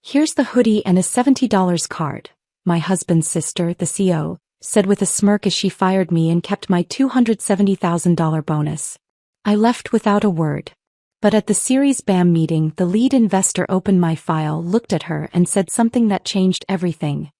"Here's the hoodie and a $70 card," my husband's sister, the CO, said with a smirk as she fired me and kept my $270,000 bonus. I left without a word. But at the Series BAM meeting, the lead investor opened my file, looked at her, and said something that changed everything.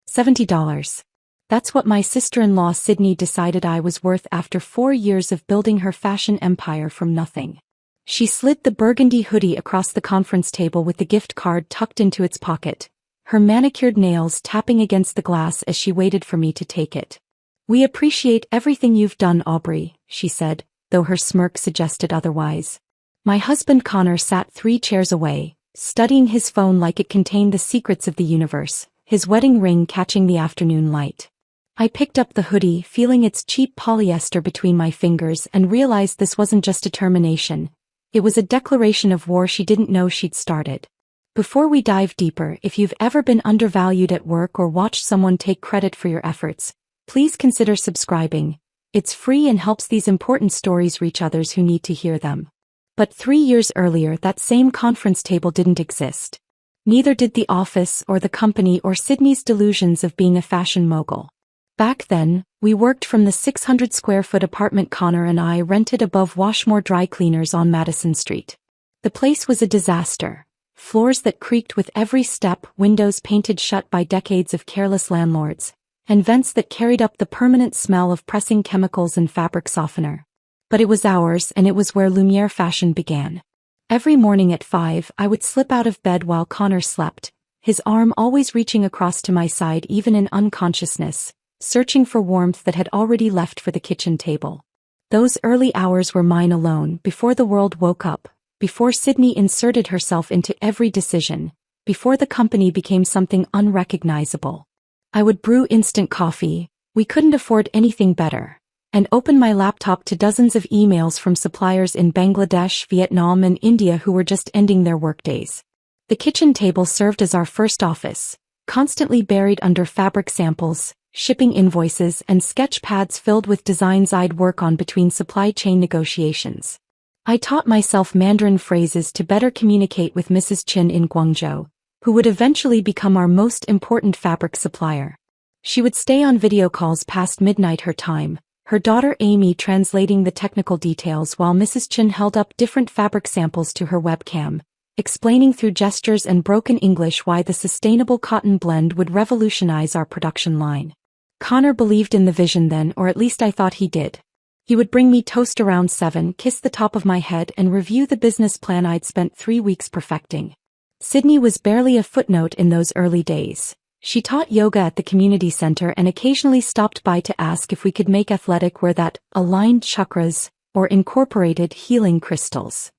$70. That's what my sister-in-law Sydney decided I was worth after 4 years of building her fashion empire from nothing. She slid the burgundy hoodie across the conference table with the gift card tucked into its pocket, her manicured nails tapping against the glass as she waited for me to take it. "We appreciate everything you've done, Aubrey," she said, though her smirk suggested otherwise. My husband Connor sat 3 chairs away, studying his phone like it contained the secrets of the universe, his wedding ring catching the afternoon light. I picked up the hoodie, feeling its cheap polyester between my fingers, and realized this wasn't just a termination. It was a declaration of war she didn't know she'd started. Before we dive deeper, if you've ever been undervalued at work or watched someone take credit for your efforts, please consider subscribing. It's free and helps these important stories reach others who need to hear them. But 3 years earlier, that same conference table didn't exist. Neither did the office or the company or Sydney's delusions of being a fashion mogul. Back then, we worked from the 600-square-foot apartment Connor and I rented above Washmore Dry Cleaners on Madison Street. The place was a disaster. Floors that creaked with every step, windows painted shut by decades of careless landlords, and vents that carried up the permanent smell of pressing chemicals and fabric softener. But it was ours, and it was where Lumiere Fashion began. Every morning at 5, I would slip out of bed while Connor slept, his arm always reaching across to my side even in unconsciousness, searching for warmth that had already left for the kitchen table. Those early hours were mine alone, before the world woke up, before Sydney inserted herself into every decision, before the company became something unrecognizable. I would brew instant coffee, we couldn't afford anything better, and open my laptop to dozens of emails from suppliers in Bangladesh, Vietnam, and India who were just ending their workdays. The kitchen table served as our first office, constantly buried under fabric samples, shipping invoices, and sketch pads filled with designs I'd work on between supply chain negotiations. I taught myself Mandarin phrases to better communicate with Mrs. Chin in Guangzhou, who would eventually become our most important fabric supplier. She would stay on video calls past midnight her time, her daughter Amy translating the technical details while Mrs. Chin held up different fabric samples to her webcam, explaining through gestures and broken English why the sustainable cotton blend would revolutionize our production line. Connor believed in the vision then, or at least I thought he did. He would bring me toast around 7, kiss the top of my head, and review the business plan I'd spent 3 weeks perfecting. Sydney was barely a footnote in those early days. She taught yoga at the community center and occasionally stopped by to ask if we could make athletic wear that aligned chakras or incorporated healing crystals.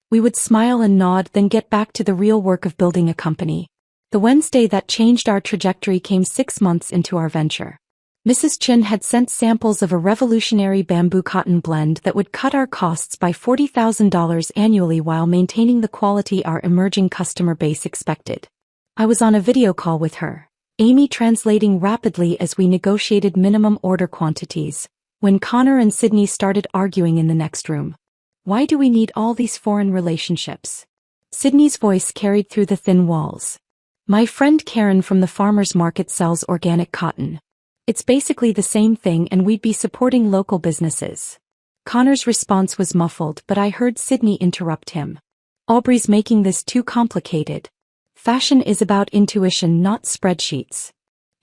We would smile and nod, then get back to the real work of building a company. The Wednesday that changed our trajectory came 6 months into our venture. Mrs. Chin had sent samples of a revolutionary bamboo cotton blend that would cut our costs by $40,000 annually while maintaining the quality our emerging customer base expected. I was on a video call with her, Amy translating rapidly as we negotiated minimum order quantities, when Connor and Sydney started arguing in the next room. "Why do we need all these foreign relationships?" Sydney's voice carried through the thin walls. "My friend Karen from the farmer's market sells organic cotton. It's basically the same thing and we'd be supporting local businesses." Connor's response was muffled, but I heard Sydney interrupt him. "Aubrey's making this too complicated. Fashion is about intuition, not spreadsheets."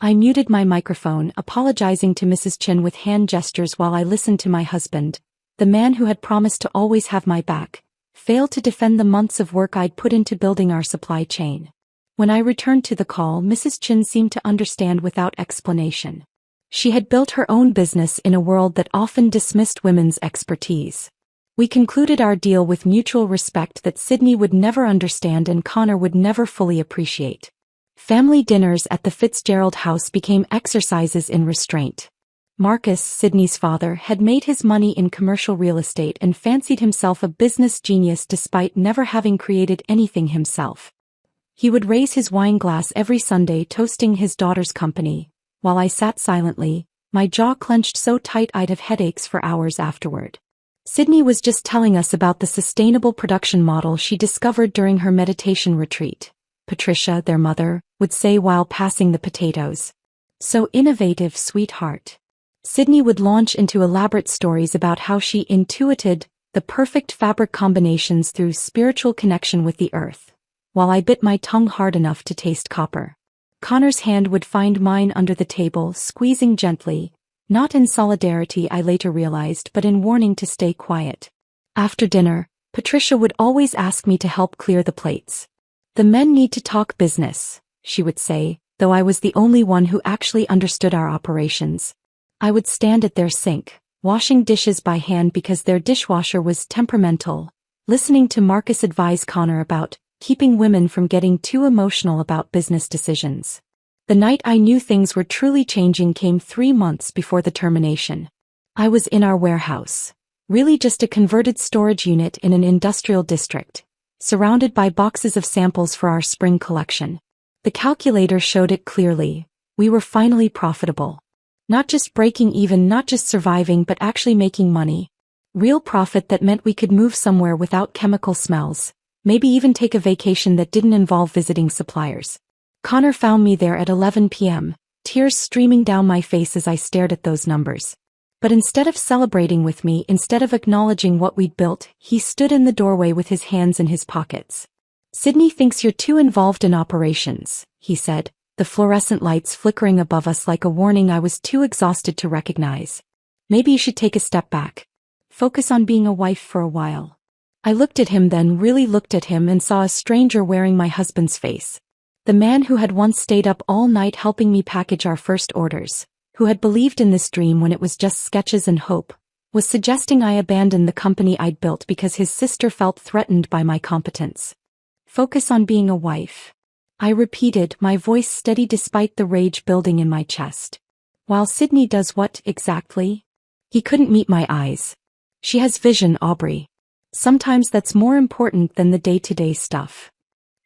I muted my microphone, apologizing to Mrs. Chin with hand gestures while I listened to my husband, the man who had promised to always have my back, fail to defend the months of work I'd put into building our supply chain. When I returned to the call, Mrs. Chin seemed to understand without explanation. She had built her own business in a world that often dismissed women's expertise. We concluded our deal with mutual respect that Sydney would never understand and Connor would never fully appreciate. Family dinners at the Fitzgerald house became exercises in restraint. Marcus, Sydney's father, had made his money in commercial real estate and fancied himself a business genius despite never having created anything himself. He would raise his wine glass every Sunday toasting his daughter's company, while I sat silently, my jaw clenched so tight I'd have headaches for hours afterward. Sydney was just telling us about the sustainable production model she discovered during her meditation retreat. Patricia, their mother, would say while passing the potatoes. So innovative, sweetheart. Sydney would launch into elaborate stories about how she intuited the perfect fabric combinations through spiritual connection with the earth, while I bit my tongue hard enough to taste copper. Connor's hand would find mine under the table, squeezing gently, not in solidarity I later realized, but in warning to stay quiet. After dinner, Patricia would always ask me to help clear the plates. "The men need to talk business," she would say, though I was the only one who actually understood our operations. I would stand at their sink, washing dishes by hand because their dishwasher was temperamental, listening to Marcus advise Connor about keeping women from getting too emotional about business decisions. The night I knew things were truly changing came 3 months before the termination. I was in our warehouse, really just a converted storage unit in an industrial district, surrounded by boxes of samples for our spring collection. The calculator showed it clearly. We were finally profitable. Not just breaking even, not just surviving, but actually making money. Real profit that meant we could move somewhere without chemical smells, maybe even take a vacation that didn't involve visiting suppliers. Connor found me there at 11 p.m., tears streaming down my face as I stared at those numbers. But instead of celebrating with me, instead of acknowledging what we'd built, he stood in the doorway with his hands in his pockets. "Sydney thinks you're too involved in operations," he said, the fluorescent lights flickering above us like a warning I was too exhausted to recognize. "Maybe you should take a step back. Focus on being a wife for a while." I looked at him, then really looked at him, and saw a stranger wearing my husband's face. The man who had once stayed up all night helping me package our first orders, who had believed in this dream when it was just sketches and hope, was suggesting I abandon the company I'd built because his sister felt threatened by my competence. "Focus on being a wife," I repeated, my voice steady despite the rage building in my chest. "While Sydney does what exactly?" He couldn't meet my eyes. "She has vision, Aubrey. Sometimes that's more important than the day-to-day stuff."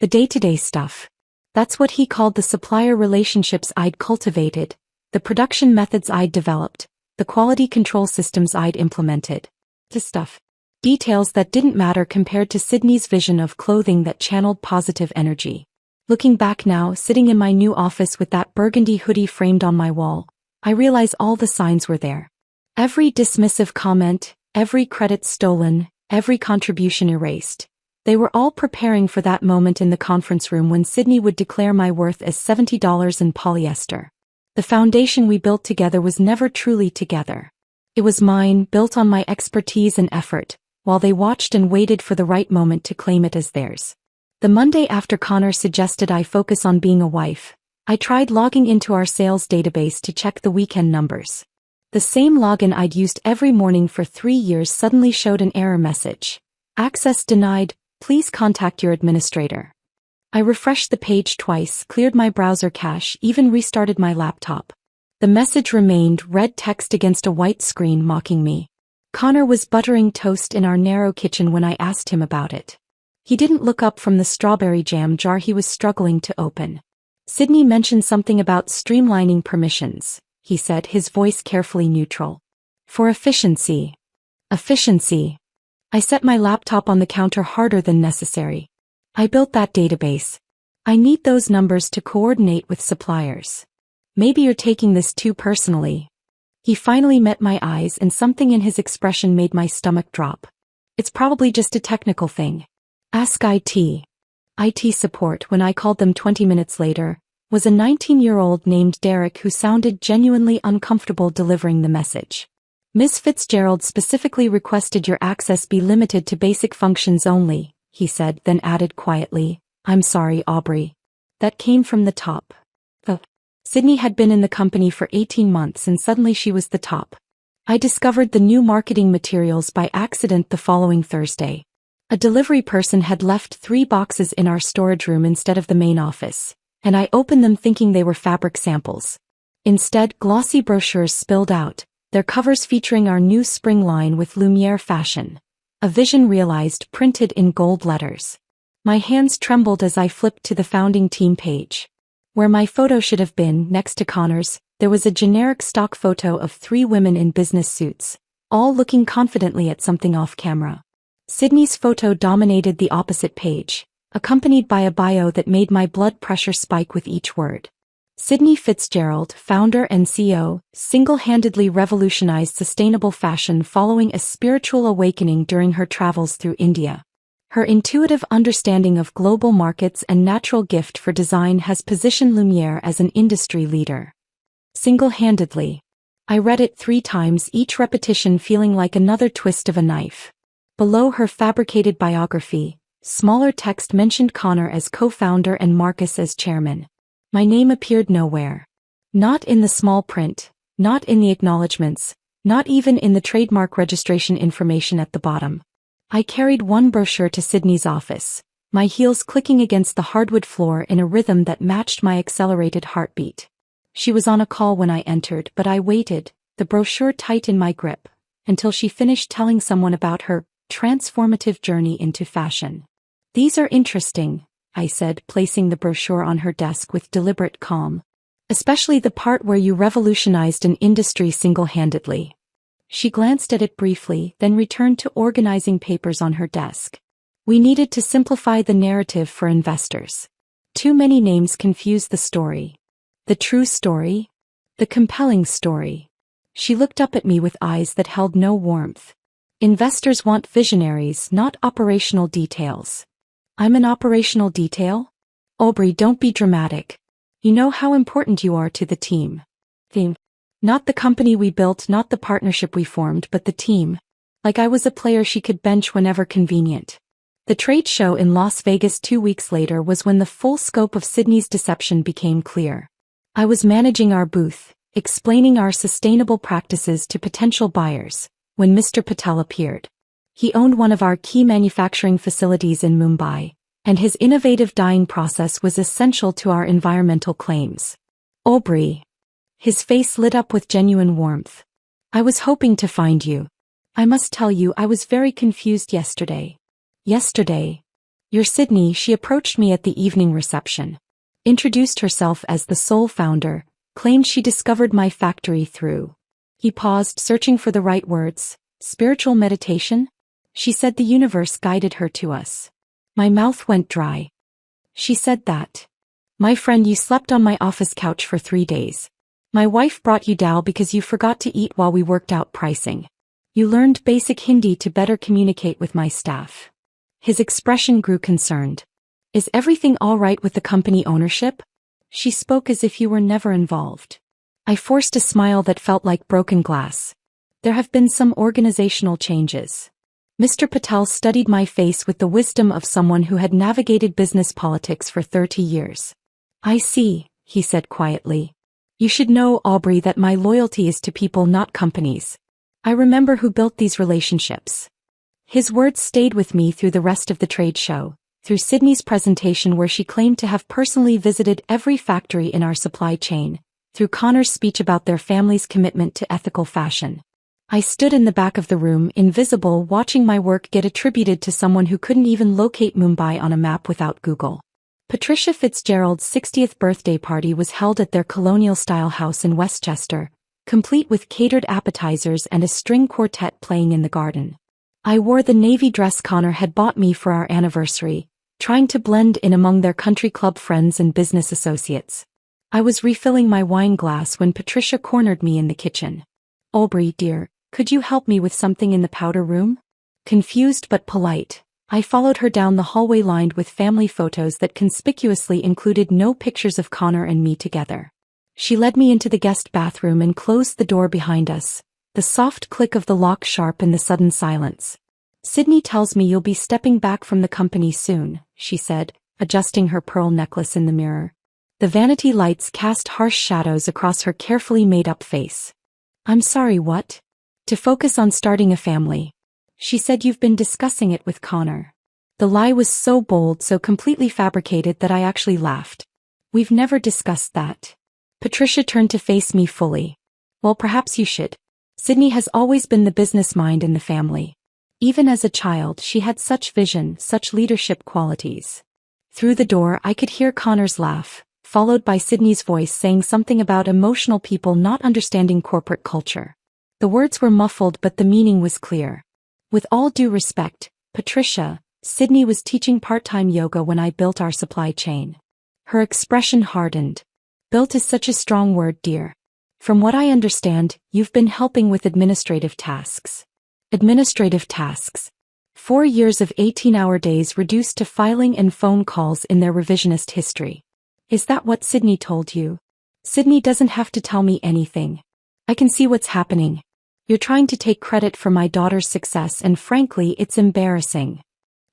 The day-to-day stuff. That's what he called the supplier relationships I'd cultivated, the production methods I'd developed, the quality control systems I'd implemented. The stuff. Details that didn't matter compared to Sydney's vision of clothing that channeled positive energy. Looking back now, sitting in my new office with that burgundy hoodie framed on my wall, I realize all the signs were there. Every dismissive comment, every credit stolen, every contribution erased. They were all preparing for that moment in the conference room when Sydney would declare my worth as $70 in polyester. The foundation we built together was never truly together. It was mine, built on my expertise and effort, while they watched and waited for the right moment to claim it as theirs. The Monday after Connor suggested I focus on being a wife, I tried logging into our sales database to check the weekend numbers. The same login I'd used every morning for 3 years suddenly showed an error message. "Access denied, please contact your administrator." I refreshed the page twice, cleared my browser cache, even restarted my laptop. The message remained, red text against a white screen, mocking me. Connor was buttering toast in our narrow kitchen when I asked him about it. He didn't look up from the strawberry jam jar he was struggling to open. "Sydney mentioned something about streamlining permissions," he said, his voice carefully neutral. "For efficiency." Efficiency. I set my laptop on the counter harder than necessary. "I built that database. I need those numbers to coordinate with suppliers. Maybe you're taking this too personally." He finally met my eyes, and something in his expression made my stomach drop. "It's probably just a technical thing. Ask IT." IT support, when I called them 20 minutes later, was a 19-year-old named Derek who sounded genuinely uncomfortable delivering the message. "Ms. Fitzgerald specifically requested your access be limited to basic functions only," he said, then added quietly, "I'm sorry, Aubrey." That came from the top. Sydney had been in the company for 18 months and suddenly she was the top. I discovered the new marketing materials by accident the following Thursday. A delivery person had left 3 boxes in our storage room instead of the main office, and I opened them thinking they were fabric samples. Instead, glossy brochures spilled out, their covers featuring our new spring line with Lumiere fashion. A vision realized, printed in gold letters. My hands trembled as I flipped to the founding team page. Where my photo should have been, next to Connor's, there was a generic stock photo of 3 women in business suits, all looking confidently at something off camera. Sydney's photo dominated the opposite page, accompanied by a bio that made my blood pressure spike with each word. Sydney Fitzgerald, founder and CEO, single-handedly revolutionized sustainable fashion following a spiritual awakening during her travels through India. Her intuitive understanding of global markets and natural gift for design has positioned Lumiere as an industry leader. Single-handedly. I read it 3 times, each repetition feeling like another twist of a knife. Below her fabricated biography, smaller text mentioned Connor as co-founder and Marcus as chairman. My name appeared nowhere. Not in the small print, not in the acknowledgements, not even in the trademark registration information at the bottom. I carried one brochure to Sydney's office, my heels clicking against the hardwood floor in a rhythm that matched my accelerated heartbeat. She was on a call when I entered, but I waited, the brochure tight in my grip, until she finished telling someone about her transformative journey into fashion. "These are interesting," I said, placing the brochure on her desk with deliberate calm. "Especially the part where you revolutionized an industry single-handedly." She glanced at it briefly, then returned to organizing papers on her desk. "We needed to simplify the narrative for investors. Too many names confuse the story. The true story? The compelling story." She looked up at me with eyes that held no warmth. "Investors want visionaries, not operational details." "I'm an operational detail?" "Aubrey, don't be dramatic. You know how important you are to the team." "Team? Not the company we built, not the partnership we formed, but the team. Like I was a player she could bench whenever convenient." The trade show in Las Vegas 2 weeks later was when the full scope of Sydney's deception became clear. I was managing our booth, explaining our sustainable practices to potential buyers, when Mr. Patel appeared. He owned one of our key manufacturing facilities in Mumbai, and his innovative dyeing process was essential to our environmental claims. "Aubrey." His face lit up with genuine warmth. "I was hoping to find you. I must tell you, I was very confused yesterday." "Yesterday?" "Your Sydney," she approached me at the evening reception. Introduced herself as the sole founder, claimed she discovered my factory through. He paused, searching for the right words. "Spiritual meditation?" She said the universe guided her to us. My mouth went dry. "She said that." "My friend, you slept on my office couch for 3 days. My wife brought you dal because you forgot to eat while we worked out pricing. You learned basic Hindi to better communicate with my staff." His expression grew concerned. "Is everything all right with the company ownership?" She spoke as if you were never involved. I forced a smile that felt like broken glass. "There have been some organizational changes." Mr. Patel studied my face with the wisdom of someone who had navigated business politics for 30 years. "I see," he said quietly. "You should know, Aubrey, that my loyalty is to people, not companies. I remember who built these relationships." His words stayed with me through the rest of the trade show, through Sydney's presentation where she claimed to have personally visited every factory in our supply chain, through Connor's speech about their family's commitment to ethical fashion. I stood in the back of the room, invisible, watching my work get attributed to someone who couldn't even locate Mumbai on a map without Google. Patricia Fitzgerald's 60th birthday party was held at their colonial-style house in Westchester, complete with catered appetizers and a string quartet playing in the garden. I wore the navy dress Connor had bought me for our anniversary, trying to blend in among their country club friends and business associates. I was refilling my wine glass when Patricia cornered me in the kitchen. "Aubrey, dear, could you help me with something in the powder room?" Confused but polite, I followed her down the hallway lined with family photos that conspicuously included no pictures of Connor and me together. She led me into the guest bathroom and closed the door behind us, the soft click of the lock sharp in the sudden silence. "Sydney tells me you'll be stepping back from the company soon," she said, adjusting her pearl necklace in the mirror. The vanity lights cast harsh shadows across her carefully made-up face. "I'm sorry, what?" "To focus on starting a family." She said you've been discussing it with Connor. The lie was so bold, so completely fabricated that I actually laughed. "We've never discussed that." Patricia turned to face me fully. "Well, perhaps you should. Sydney has always been the business mind in the family. Even as a child, she had such vision, such leadership qualities." Through the door, I could hear Connor's laugh, followed by Sydney's voice saying something about emotional people not understanding corporate culture. The words were muffled, but the meaning was clear. "With all due respect, Patricia, Sydney was teaching part-time yoga when I built our supply chain. Her expression hardened. Built is such a strong word, dear. From what I understand, you've been helping with administrative tasks. Administrative tasks. 4 years of 18-hour days reduced to filing and phone calls in their revisionist history. Is that what Sydney told you? Sydney doesn't have to tell me anything. I can see what's happening. You're trying to take credit for my daughter's success, and frankly, it's embarrassing.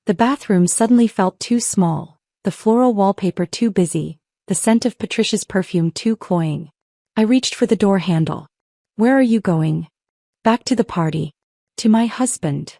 The bathroom suddenly felt too small, the floral wallpaper too busy, the scent of Patricia's perfume too cloying. I reached for the door handle. Where are you going? Back to the party. To my husband.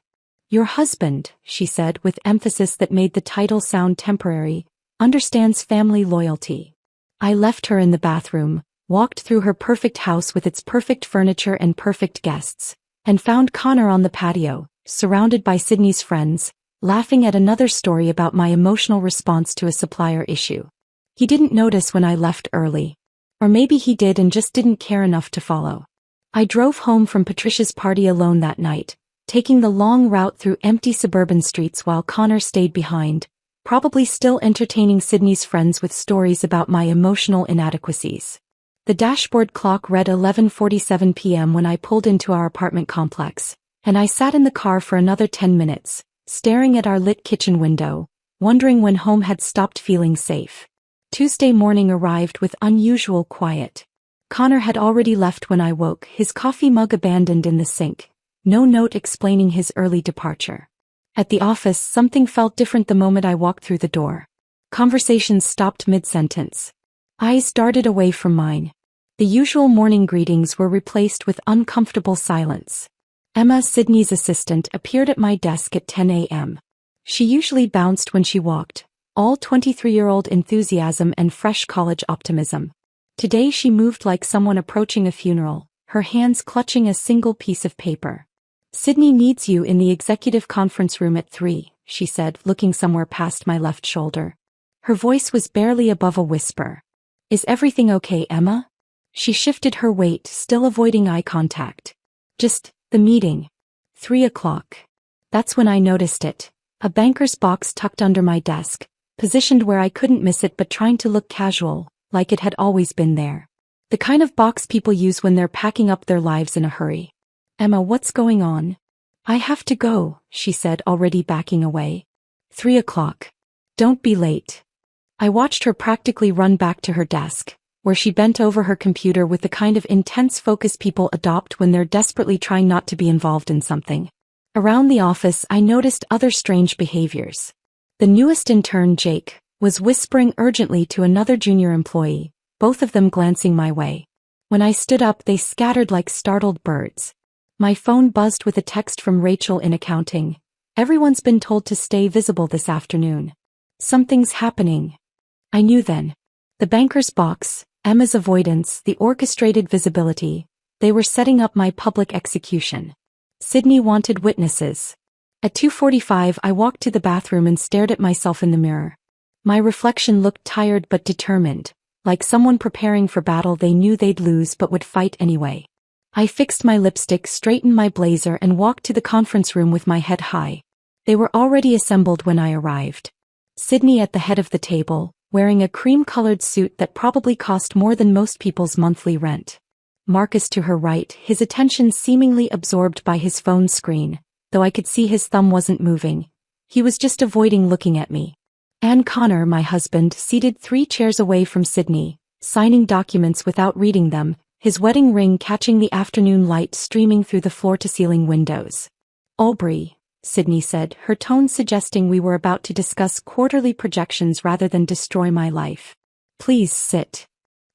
Your husband, she said with emphasis that made the title sound temporary, understands family loyalty. I left her in the bathroom, walked through her perfect house with its perfect furniture and perfect guests, and found Connor on the patio, surrounded by Sydney's friends, laughing at another story about my emotional response to a supplier issue. He didn't notice when I left early. Or maybe he did and just didn't care enough to follow. I drove home from Patricia's party alone that night, taking the long route through empty suburban streets while Connor stayed behind, probably still entertaining Sydney's friends with stories about my emotional inadequacies. The dashboard clock read 11:47 p.m. when I pulled into our apartment complex, and I sat in the car for another 10 minutes, staring at our lit kitchen window, wondering when home had stopped feeling safe. Tuesday morning arrived with unusual quiet. Connor had already left when I woke, his coffee mug abandoned in the sink, no note explaining his early departure. At the office, something felt different the moment I walked through the door. Conversations stopped mid-sentence. Eyes darted away from mine. The usual morning greetings were replaced with uncomfortable silence. Emma, Sydney's assistant, appeared at my desk at 10 a.m. She usually bounced when she walked, all 23-year-old enthusiasm and fresh college optimism. Today she moved like someone approaching a funeral, her hands clutching a single piece of paper. Sydney needs you in the executive conference room at 3, she said, looking somewhere past my left shoulder. Her voice was barely above a whisper. Is everything okay, Emma? She shifted her weight, still avoiding eye contact. Just, the meeting. 3 o'clock. That's when I noticed it. A banker's box tucked under my desk, positioned where I couldn't miss it but trying to look casual, like it had always been there. The kind of box people use when they're packing up their lives in a hurry. Emma, what's going on? I have to go, she said, already backing away. 3 o'clock. Don't be late. I watched her practically run back to her desk, where she bent over her computer with the kind of intense focus people adopt when they're desperately trying not to be involved in something. Around the office, I noticed other strange behaviors. The newest intern, Jake, was whispering urgently to another junior employee, both of them glancing my way. When I stood up, they scattered like startled birds. My phone buzzed with a text from Rachel in accounting. Everyone's been told to stay visible this afternoon. Something's happening. I knew then. The banker's box, Emma's avoidance, the orchestrated visibility. They were setting up my public execution. Sydney wanted witnesses. At 2:45 I walked to the bathroom and stared at myself in the mirror. My reflection looked tired but determined, like someone preparing for battle they knew they'd lose but would fight anyway. I fixed my lipstick, straightened my blazer and walked to the conference room with my head high. They were already assembled when I arrived. Sydney at the head of the table, wearing a cream-colored suit that probably cost more than most people's monthly rent. Marcus to her right, his attention seemingly absorbed by his phone screen, though I could see his thumb wasn't moving. He was just avoiding looking at me. And Connor, my husband, seated 3 chairs away from Sydney, signing documents without reading them, his wedding ring catching the afternoon light streaming through the floor-to-ceiling windows. Aubrey, Sydney said, her tone suggesting we were about to discuss quarterly projections rather than destroy my life. Please sit.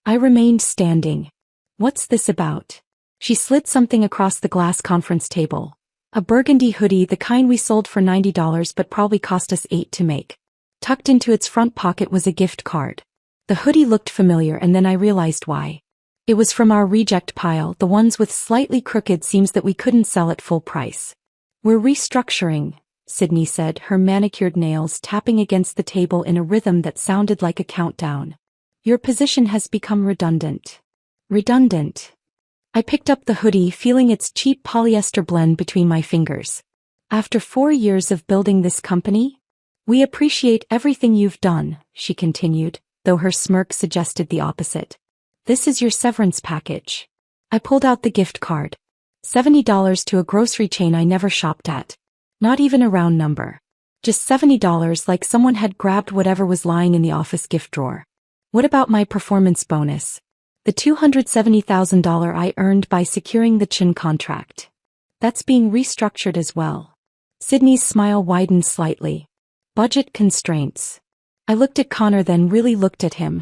I remained standing. What's this about? She slid something across the glass conference table. A burgundy hoodie, the kind we sold for $90 but probably cost us $8 to make. Tucked into its front pocket was a gift card. The hoodie looked familiar and then I realized why. It was from our reject pile, the ones with slightly crooked seams that we couldn't sell at full price. We're restructuring, Sydney said, her manicured nails tapping against the table in a rhythm that sounded like a countdown. Your position has become redundant. Redundant. I picked up the hoodie, feeling its cheap polyester blend between my fingers. After 4 years of building this company, We appreciate everything you've done, she continued, though her smirk suggested the opposite. This is your severance package. I pulled out the gift card. $70 to a grocery chain I never shopped at. Not even a round number. Just $70, like someone had grabbed whatever was lying in the office gift drawer. What about my performance bonus? The $270,000 I earned by securing the Chin contract. That's being restructured as well. Sydney's smile widened slightly. Budget constraints. I looked at Connor, then really looked at him.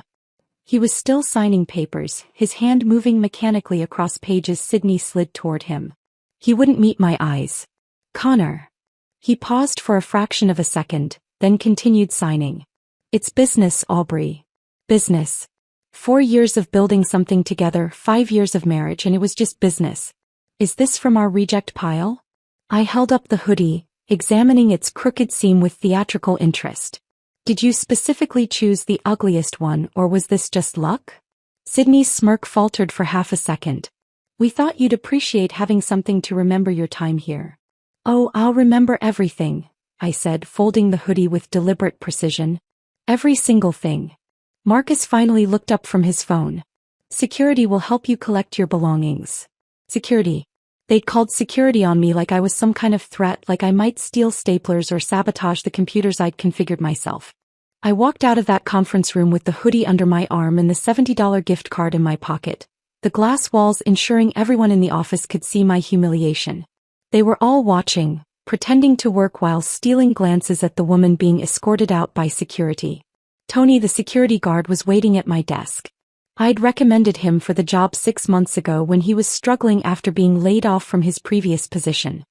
He was still signing papers, his hand moving mechanically across pages. Sydney slid toward him. He wouldn't meet my eyes. Connor. He paused for a fraction of a second, then continued signing. It's business, Aubrey. Business. 4 years of building something together, 5 years of marriage, and it was just business. Is this from our reject pile? I held up the hoodie, examining its crooked seam with theatrical interest. Did you specifically choose the ugliest one, or was this just luck? Sydney's smirk faltered for half a second. We thought you'd appreciate having something to remember your time here. Oh, I'll remember everything, I said, folding the hoodie with deliberate precision. Every single thing. Marcus finally looked up from his phone. Security will help you collect your belongings. Security. They'd called security on me like I was some kind of threat, like I might steal staplers or sabotage the computers I'd configured myself. I walked out of that conference room with the hoodie under my arm and the $70 gift card in my pocket, the glass walls ensuring everyone in the office could see my humiliation. They were all watching, pretending to work while stealing glances at the woman being escorted out by security. Tony, the security guard, was waiting at my desk. I'd recommended him for the job 6 months ago when he was struggling after being laid off from his previous position.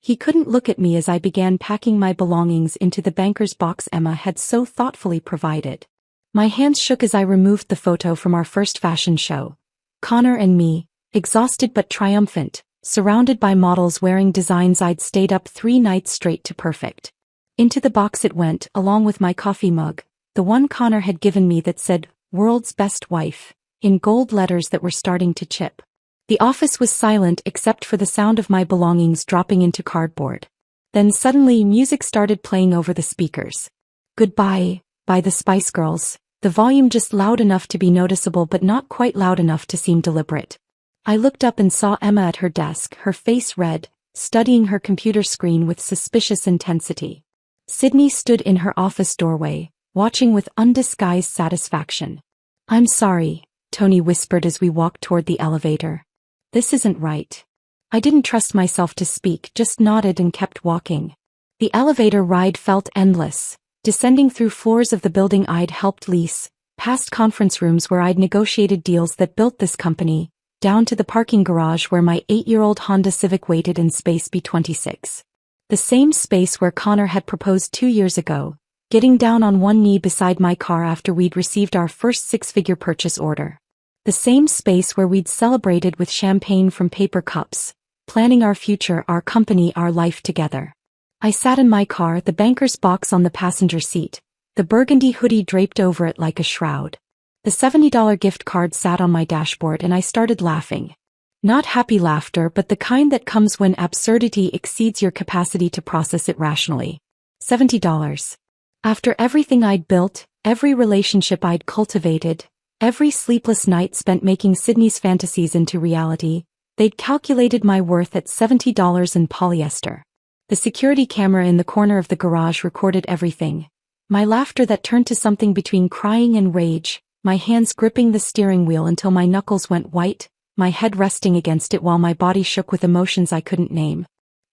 He couldn't look at me as I began packing my belongings into the banker's box Emma had so thoughtfully provided. My hands shook as I removed the photo from our first fashion show. Connor and me, exhausted but triumphant, surrounded by models wearing designs I'd stayed up 3 nights straight to perfect. Into the box it went, along with my coffee mug, the one Connor had given me that said, "World's Best Wife," in gold letters that were starting to chip. The office was silent except for the sound of my belongings dropping into cardboard. Then suddenly music started playing over the speakers. Goodbye, by the Spice Girls, the volume just loud enough to be noticeable but not quite loud enough to seem deliberate. I looked up and saw Emma at her desk, her face red, studying her computer screen with suspicious intensity. Sydney stood in her office doorway, watching with undisguised satisfaction. I'm sorry, Tony whispered as we walked toward the elevator. This isn't right. I didn't trust myself to speak, just nodded and kept walking. The elevator ride felt endless, descending through floors of the building I'd helped lease, past conference rooms where I'd negotiated deals that built this company, down to the parking garage where my 8-year-old Honda Civic waited in space B26. The same space where Connor had proposed 2 years ago, getting down on one knee beside my car after we'd received our first 6-figure purchase order. The same space where we'd celebrated with champagne from paper cups, planning our future, our company, our life together. I sat in my car, the banker's box on the passenger seat, the burgundy hoodie draped over it like a shroud. The $70 gift card sat on my dashboard and I started laughing. Not happy laughter, but the kind that comes when absurdity exceeds your capacity to process it rationally. $70. After everything I'd built, every relationship I'd cultivated, every sleepless night spent making Sydney's fantasies into reality, they'd calculated my worth at $70 in polyester. The security camera in the corner of the garage recorded everything. My laughter that turned to something between crying and rage, my hands gripping the steering wheel until my knuckles went white, my head resting against it while my body shook with emotions I couldn't name.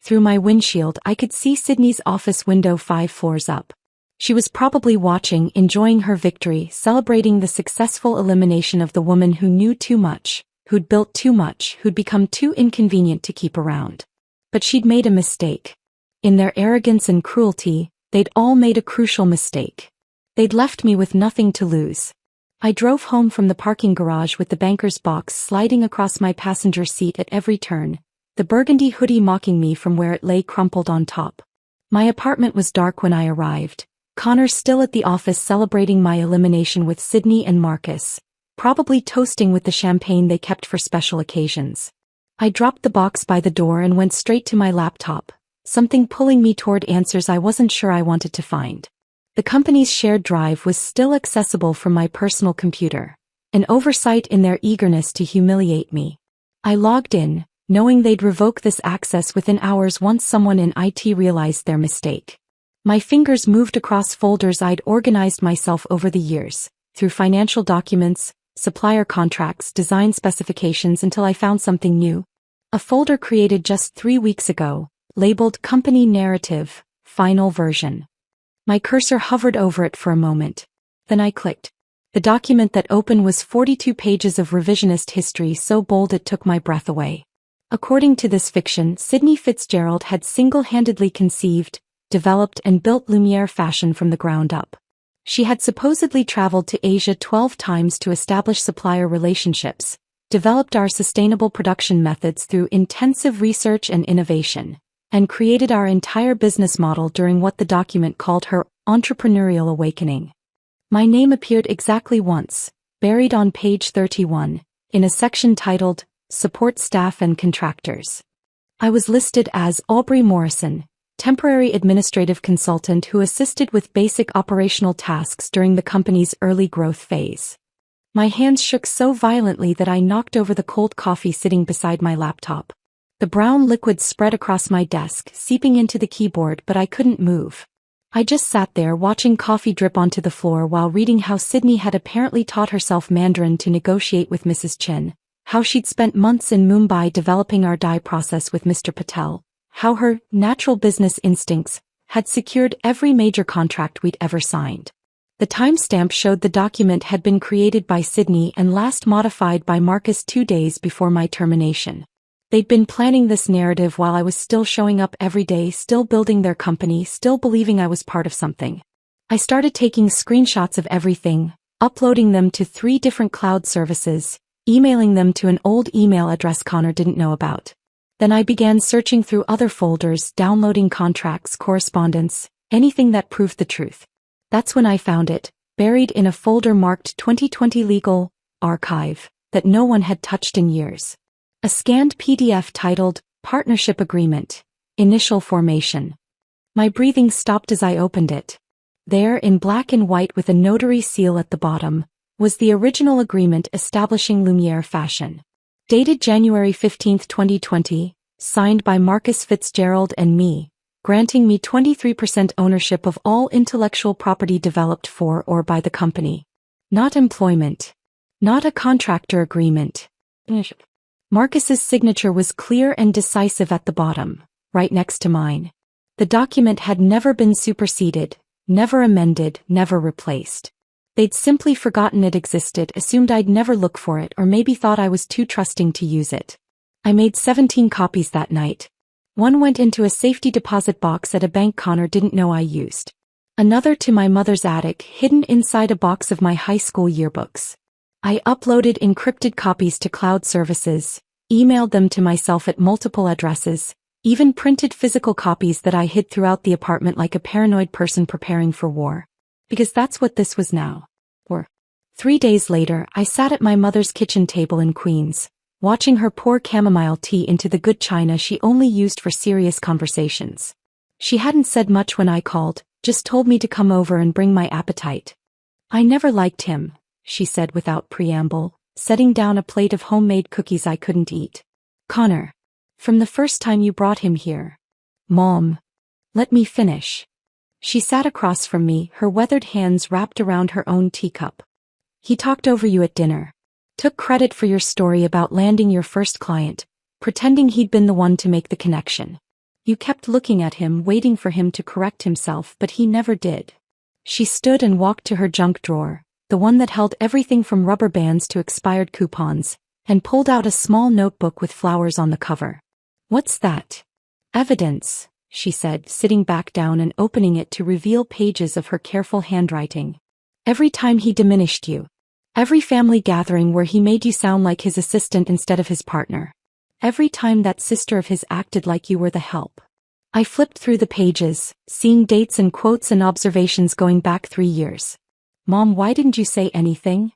Through my windshield I could see Sydney's office window 5 floors up. She was probably watching, enjoying her victory, celebrating the successful elimination of the woman who knew too much, who'd built too much, who'd become too inconvenient to keep around. But she'd made a mistake. In their arrogance and cruelty, they'd all made a crucial mistake. They'd left me with nothing to lose. I drove home from the parking garage with the banker's box sliding across my passenger seat at every turn, the burgundy hoodie mocking me from where it lay crumpled on top. My apartment was dark when I arrived. Connor still at the office celebrating my elimination with Sydney and Marcus, probably toasting with the champagne they kept for special occasions. I dropped the box by the door and went straight to my laptop, something pulling me toward answers I wasn't sure I wanted to find. The company's shared drive was still accessible from my personal computer, an oversight in their eagerness to humiliate me. I logged in, knowing they'd revoke this access within hours once someone in IT realized their mistake. My fingers moved across folders I'd organized myself over the years, through financial documents, supplier contracts, design specifications until I found something new. A folder created just 3 weeks ago, labeled Company Narrative, Final Version. My cursor hovered over it for a moment. Then I clicked. The document that opened was 42 pages of revisionist history so bold it took my breath away. According to this fiction, Sidney Fitzgerald had single-handedly conceived, developed and built Lumiere Fashion from the ground up. She had supposedly traveled to Asia 12 times to establish supplier relationships, developed our sustainable production methods through intensive research and innovation, and created our entire business model during what the document called her entrepreneurial awakening. My name appeared exactly once, buried on page 31, in a section titled, Support Staff and Contractors. I was listed as Aubrey Morrison, temporary administrative consultant who assisted with basic operational tasks during the company's early growth phase. My hands shook so violently that I knocked over the cold coffee sitting beside my laptop. The brown liquid spread across my desk, seeping into the keyboard, but I couldn't move. I just sat there watching coffee drip onto the floor while reading how Sydney had apparently taught herself Mandarin to negotiate with Mrs. Chin, how she'd spent months in Mumbai developing our dye process with Mr. Patel, how her natural business instincts had secured every major contract we'd ever signed. The timestamp showed the document had been created by Sydney and last modified by Marcus 2 days before my termination. They'd been planning this narrative while I was still showing up every day, still building their company, still believing I was part of something. I started taking screenshots of everything, uploading them to 3 different cloud services, emailing them to an old email address Connor didn't know about. Then I began searching through other folders, downloading contracts, correspondence, anything that proved the truth. That's when I found it, buried in a folder marked 2020 Legal Archive, that no one had touched in years. A scanned PDF titled, Partnership Agreement, Initial Formation. My breathing stopped as I opened it. There, in black and white with a notary seal at the bottom, was the original agreement establishing Lumiere Fashion. Dated January 15, 2020, signed by Marcus Fitzgerald and me, granting me 23% ownership of all intellectual property developed for or by the company. Not employment. Not a contractor agreement. Marcus's signature was clear and decisive at the bottom, right next to mine. The document had never been superseded, never amended, never replaced. They'd simply forgotten it existed, assumed I'd never look for it, or maybe thought I was too trusting to use it. I made 17 copies that night. One went into a safety deposit box at a bank Connor didn't know I used. Another to my mother's attic, hidden inside a box of my high school yearbooks. I uploaded encrypted copies to cloud services, emailed them to myself at multiple addresses, even printed physical copies that I hid throughout the apartment like a paranoid person preparing for war. Because that's what this was now. 3 days later, I sat at my mother's kitchen table in Queens, watching her pour chamomile tea into the good china she only used for serious conversations. She hadn't said much when I called, just told me to come over and bring my appetite. I never liked him, she said without preamble, setting down a plate of homemade cookies I couldn't eat. Connor. From the first time you brought him here. Mom. Let me finish. She sat across from me, her weathered hands wrapped around her own teacup. He talked over you at dinner. Took credit for your story about landing your first client, pretending he'd been the one to make the connection. You kept looking at him, waiting for him to correct himself, but he never did. She stood and walked to her junk drawer, the one that held everything from rubber bands to expired coupons, and pulled out a small notebook with flowers on the cover. What's that? Evidence, she said, sitting back down and opening it to reveal pages of her careful handwriting. Every time he diminished you. Every family gathering where he made you sound like his assistant instead of his partner. Every time that sister of his acted like you were the help. I flipped through the pages, seeing dates and quotes and observations going back 3 years. Mom, why didn't you say anything?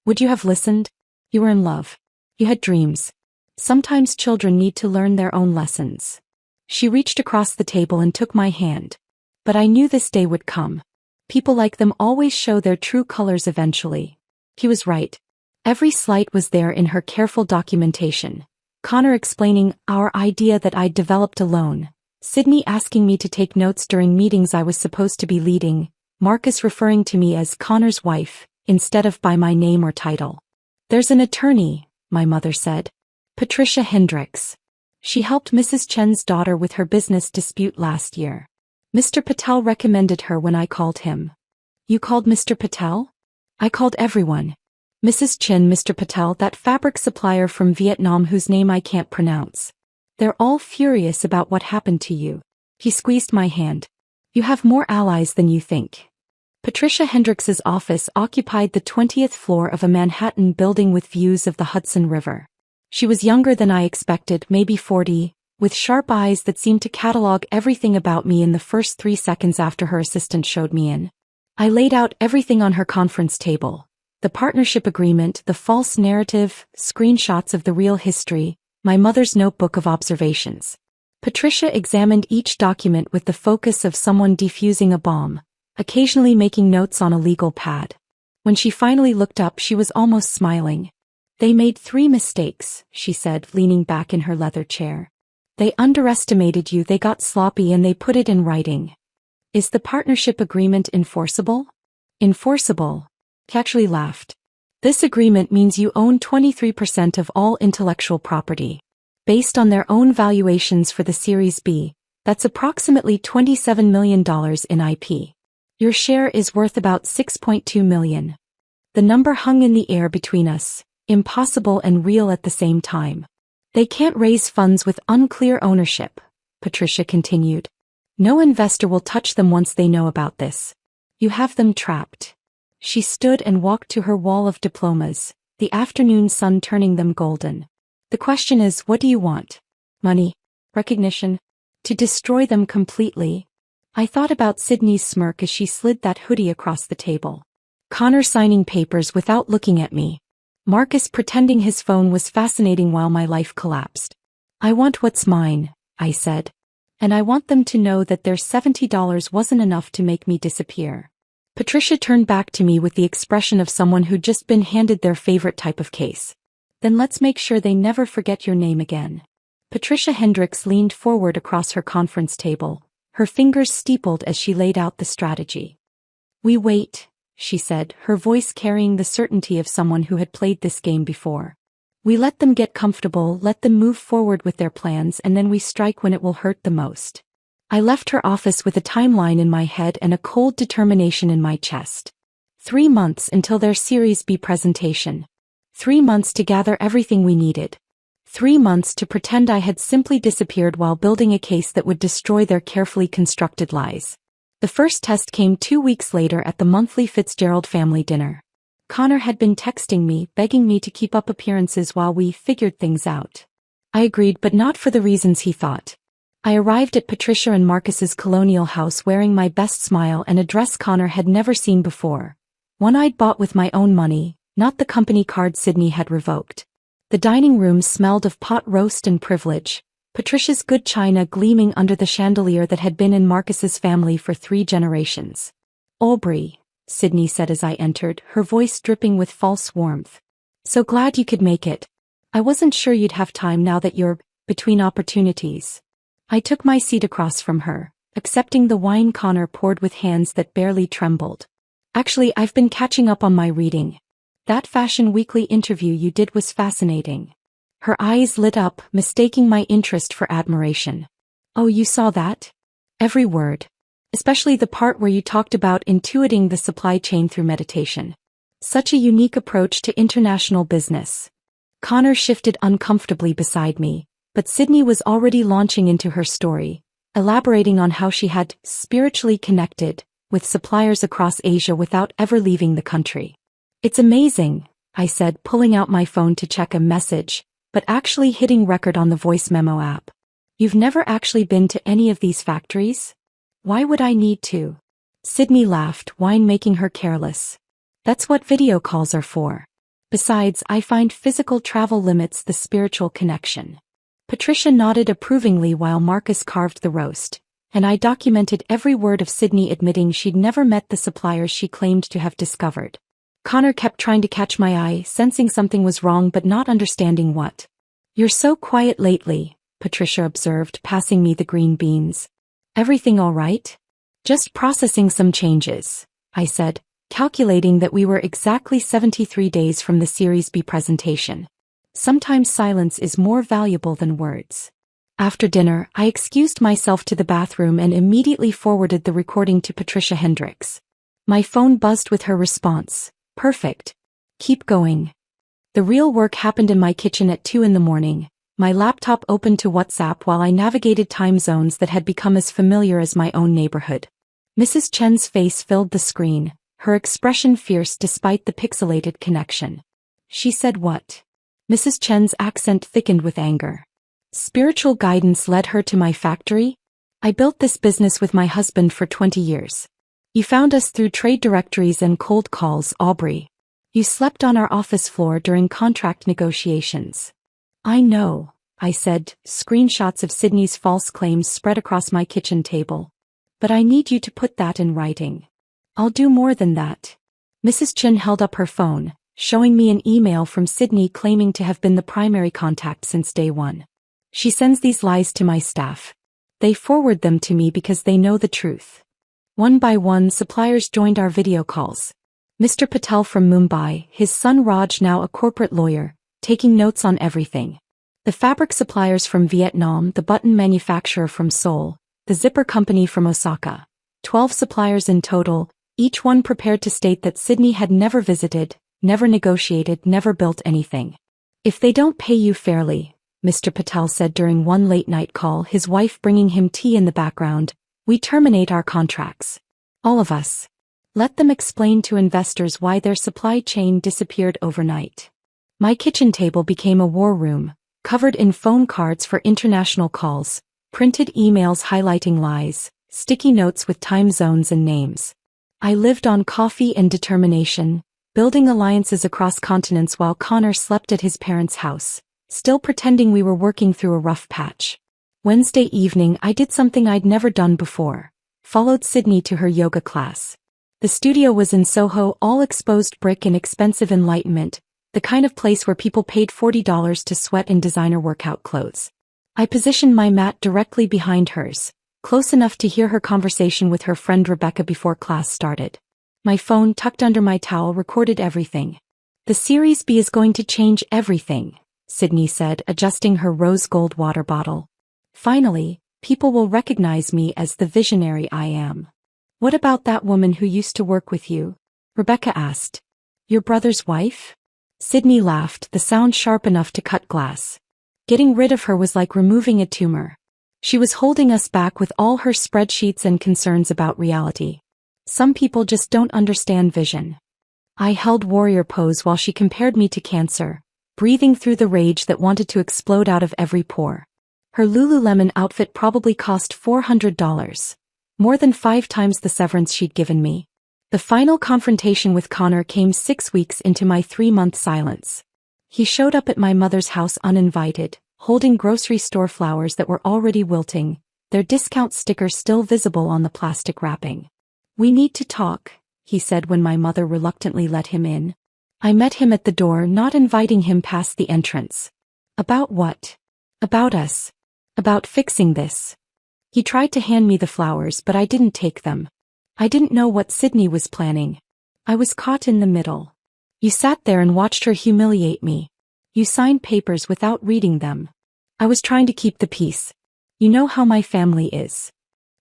Would you have listened? You were in love. You had dreams. Sometimes children need to learn their own lessons. She reached across the table and took my hand. But I knew this day would come. People like them always show their true colors eventually. He was right. Every slight was there in her careful documentation. Connor explaining our idea that I'd developed alone. Sydney asking me to take notes during meetings I was supposed to be leading. Marcus referring to me as Connor's wife, instead of by my name or title. There's an attorney, my mother said. Patricia Hendricks. She helped Mrs. Chen's daughter with her business dispute last year. Mr. Patel recommended her when I called him. You called Mr. Patel? I called everyone. Mrs. Chen, Mr. Patel, that fabric supplier from Vietnam whose name I can't pronounce. They're all furious about what happened to you. He squeezed my hand. You have more allies than you think. Patricia Hendricks's office occupied the 20th floor of a Manhattan building with views of the Hudson River. She was younger than I expected, maybe 40, with sharp eyes that seemed to catalog everything about me in the first 3 seconds after her assistant showed me in. I laid out everything on her conference table. The partnership agreement, the false narrative, screenshots of the real history, my mother's notebook of observations. Patricia examined each document with the focus of someone defusing a bomb, occasionally making notes on a legal pad. When she finally looked up, she was almost smiling. They made 3 mistakes, she said, leaning back in her leather chair. They underestimated you, they got sloppy, and they put it in writing. Is the partnership agreement enforceable? Enforceable? He actually laughed. This agreement means you own 23% of all intellectual property. Based on their own valuations for the Series B, that's approximately $27 million in IP. Your share is worth about $6.2 million. The number hung in the air between us, impossible and real at the same time. They can't raise funds with unclear ownership, Patricia continued. No investor will touch them once they know about this. You have them trapped. She stood and walked to her wall of diplomas, the afternoon sun turning them golden. The question is, what do you want? Money? Recognition? To destroy them completely? I thought about Sydney's smirk as she slid that hoodie across the table. Connor signing papers without looking at me. Marcus pretending his phone was fascinating while my life collapsed. I want what's mine, I said. And I want them to know that their $70 wasn't enough to make me disappear. Patricia turned back to me with the expression of someone who'd just been handed their favorite type of case. Then let's make sure they never forget your name again. Patricia Hendricks leaned forward across her conference table, her fingers steepled as she laid out the strategy. We wait, she said, her voice carrying the certainty of someone who had played this game before. We let them get comfortable, let them move forward with their plans, and then we strike when it will hurt the most. I left her office with a timeline in my head and a cold determination in my chest. 3 months until their Series B presentation. 3 months to gather everything we needed. 3 months to pretend I had simply disappeared while building a case that would destroy their carefully constructed lies. The first test came 2 weeks later at the monthly Fitzgerald family dinner. Connor had been texting me, begging me to keep up appearances while we figured things out. I agreed, but not for the reasons he thought. I arrived at Patricia and Marcus's colonial house wearing my best smile and a dress Connor had never seen before. One I'd bought with my own money, not the company card Sydney had revoked. The dining room smelled of pot roast and privilege, Patricia's good china gleaming under the chandelier that had been in Marcus's family for 3 generations. Aubrey, Sydney said as I entered, her voice dripping with false warmth. So glad you could make it. I wasn't sure you'd have time now that you're between opportunities. I took my seat across from her, accepting the wine Connor poured with hands that barely trembled. Actually, I've been catching up on my reading. That Fashion Weekly interview you did was fascinating. Her eyes lit up, mistaking my interest for admiration. Oh, you saw that? Every word. Especially the part where you talked about intuiting the supply chain through meditation. Such a unique approach to international business. Connor shifted uncomfortably beside me, but Sydney was already launching into her story, elaborating on how she had spiritually connected with suppliers across Asia without ever leaving the country. It's amazing, I said, pulling out my phone to check a message, but actually hitting record on the voice memo app. You've never actually been to any of these factories? Why would I need to? Sydney laughed, wine making her careless. That's what video calls are for. Besides, I find physical travel limits the spiritual connection. Patricia nodded approvingly while Marcus carved the roast, And I documented every word of Sydney admitting she'd never met the suppliers she claimed to have discovered. Connor kept trying to catch my eye, sensing something was wrong but not understanding what. "You're so quiet lately," Patricia observed, passing me the green beans. "Everything all right?" "Just processing some changes," I said, calculating that we were exactly 73 days from the Series B presentation. Sometimes silence is more valuable than words. After dinner, I excused myself to the bathroom and immediately forwarded the recording to Patricia Hendricks. My phone buzzed with her response. "Perfect. Keep going." The real work happened in my kitchen at 2 in the morning. My laptop opened to WhatsApp while I navigated time zones that had become as familiar as my own neighborhood. Mrs. Chen's face filled the screen, her expression fierce despite the pixelated connection. "She said what?" Mrs. Chen's accent thickened with anger. "Spiritual guidance led her to my factory? I built this business with my husband for 20 years. You found us through trade directories and cold calls, Aubrey. You slept on our office floor during contract negotiations." "I know," I said, screenshots of Sydney's false claims spread across my kitchen table. "But I need you to put that in writing." "I'll do more than that." Mrs. Chen held up her phone, showing me an email from Sydney claiming to have been the primary contact since day one. "She sends these lies to my staff. They forward them to me because they know the truth." One by one, suppliers joined our video calls. Mr. Patel from Mumbai, his son Raj, now a corporate lawyer, taking notes on everything. The fabric suppliers from Vietnam, the button manufacturer from Seoul, the zipper company from Osaka. 12 suppliers in total, each one prepared to state that Sydney had never visited, never negotiated, never built anything. "If they don't pay you fairly," Mr. Patel said during one late-night call, his wife bringing him tea in the background, "we terminate our contracts. All of us. Let them explain to investors why their supply chain disappeared overnight." My kitchen table became a war room, covered in phone cards for international calls, printed emails highlighting lies, sticky notes with time zones and names. I lived on coffee and determination, building alliances across continents while Connor slept at his parents' house, still pretending we were working through a rough patch. Wednesday evening, I did something I'd never done before. Followed Sydney to her yoga class. The studio was in Soho, all exposed brick and expensive enlightenment, the kind of place where people paid $40 to sweat in designer workout clothes. I positioned my mat directly behind hers, close enough to hear her conversation with her friend Rebecca before class started. My phone, tucked under my towel, recorded everything. "The Series B is going to change everything," Sydney said, adjusting her rose gold water bottle. "Finally, people will recognize me as the visionary I am." "What about that woman who used to work with you?" Rebecca asked. "Your brother's wife?" Sydney laughed, the sound sharp enough to cut glass. "Getting rid of her was like removing a tumor. She was holding us back with all her spreadsheets and concerns about reality. Some people just don't understand vision." I held warrior pose while she compared me to cancer, breathing through the rage that wanted to explode out of every pore. Her Lululemon outfit probably cost $400, more than 5 times the severance she'd given me. The final confrontation with Connor came 6 weeks into my 3-month silence. He showed up at my mother's house uninvited, holding grocery store flowers that were already wilting, their discount sticker still visible on the plastic wrapping. "We need to talk," he said when my mother reluctantly let him in. I met him at the door, not inviting him past the entrance. "About what?" "About us. About fixing this." He tried to hand me the flowers, but I didn't take them. I didn't know what Sydney was planning. I was caught in the middle. "You sat there and watched her humiliate me. You signed papers without reading them." "I was trying to keep the peace. You know how my family is."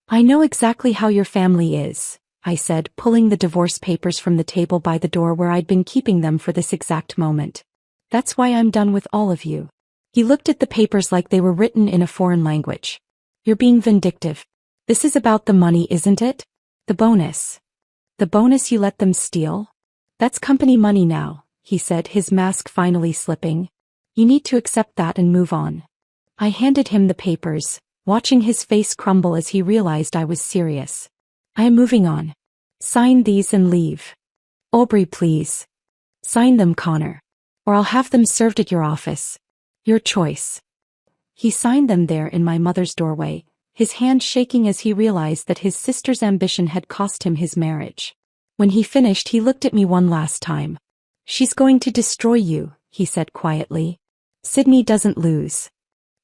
"I know exactly how your family is," I said, pulling the divorce papers from the table by the door where I'd been keeping them for this exact moment. "That's why I'm done with all of you." He looked at the papers like they were written in a foreign language. "You're being vindictive. This is about the money, isn't it? The bonus. The bonus you let them steal? That's company money now," he said, his mask finally slipping. "You need to accept that and move on." I handed him the papers, watching his face crumble as he realized I was serious. "I am moving on. Sign these and leave." "Aubrey, please." "Sign them, Connor. Or I'll have them served at your office. Your choice." He signed them there in my mother's doorway, his hand shaking as he realized that his sister's ambition had cost him his marriage. When he finished, he looked at me one last time. "She's going to destroy you," he said quietly. "Sydney doesn't lose."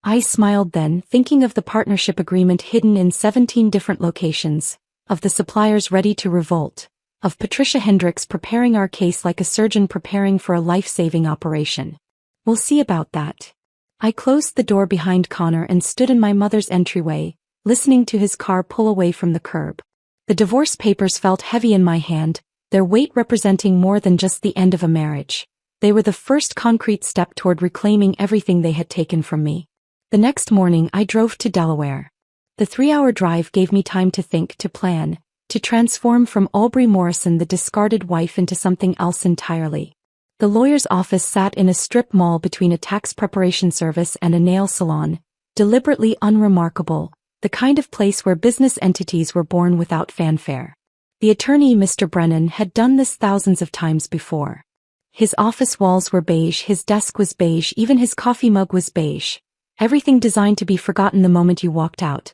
I smiled then, thinking of the partnership agreement hidden in 17 different locations, of the suppliers ready to revolt, of Patricia Hendricks preparing our case like a surgeon preparing for a life-saving operation. "We'll see about that." I closed the door behind Connor and stood in my mother's entryway, listening to his car pull away from the curb. The divorce papers felt heavy in my hand, their weight representing more than just the end of a marriage. They were the first concrete step toward reclaiming everything they had taken from me. The next morning I drove to Delaware. The 3-hour drive gave me time to think, to plan, to transform from Aubrey Morrison the discarded wife into something else entirely. The lawyer's office sat in a strip mall between a tax preparation service and a nail salon, deliberately unremarkable, the kind of place where business entities were born without fanfare. The attorney, Mr. Brennan, had done this thousands of times before. His office walls were beige, his desk was beige, even his coffee mug was beige. Everything designed to be forgotten the moment you walked out.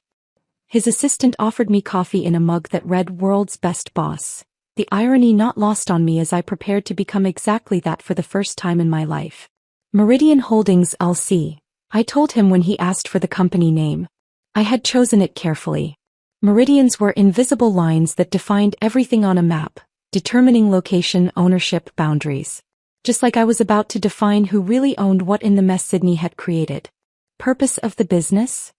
His assistant offered me coffee in a mug that read "World's Best Boss." The irony not lost on me as I prepared to become exactly that for the first time in my life. Meridian Holdings LC. I told him when he asked for the company name. I had chosen it carefully. Meridians were invisible lines that defined everything on a map, determining location, ownership, boundaries. Just like I was about to define who really owned what in the mess Sydney had created. "Purpose of the business?"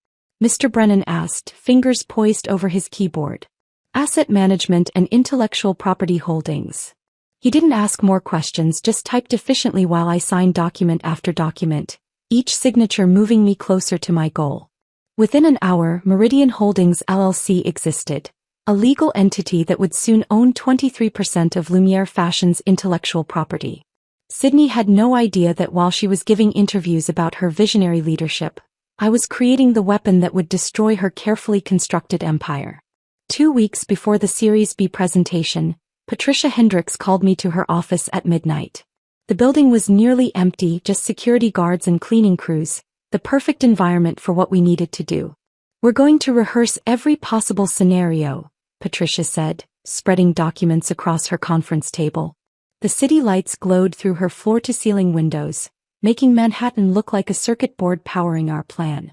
Mr. Brennan asked, fingers poised over his keyboard. "Asset management and intellectual property holdings." He didn't ask more questions, just typed efficiently while I signed document after document, each signature moving me closer to my goal. Within an hour, Meridian Holdings LLC existed, a legal entity that would soon own 23% of Lumiere Fashion's intellectual property. Sydney had no idea that while she was giving interviews about her visionary leadership, I was creating the weapon that would destroy her carefully constructed empire. 2 weeks before the Series B presentation, Patricia Hendricks called me to her office at midnight. The building was nearly empty, just security guards and cleaning crews, the perfect environment for what we needed to do. "We're going to rehearse every possible scenario," Patricia said, spreading documents across her conference table. The city lights glowed through her floor-to-ceiling windows, making Manhattan look like a circuit board powering our plan.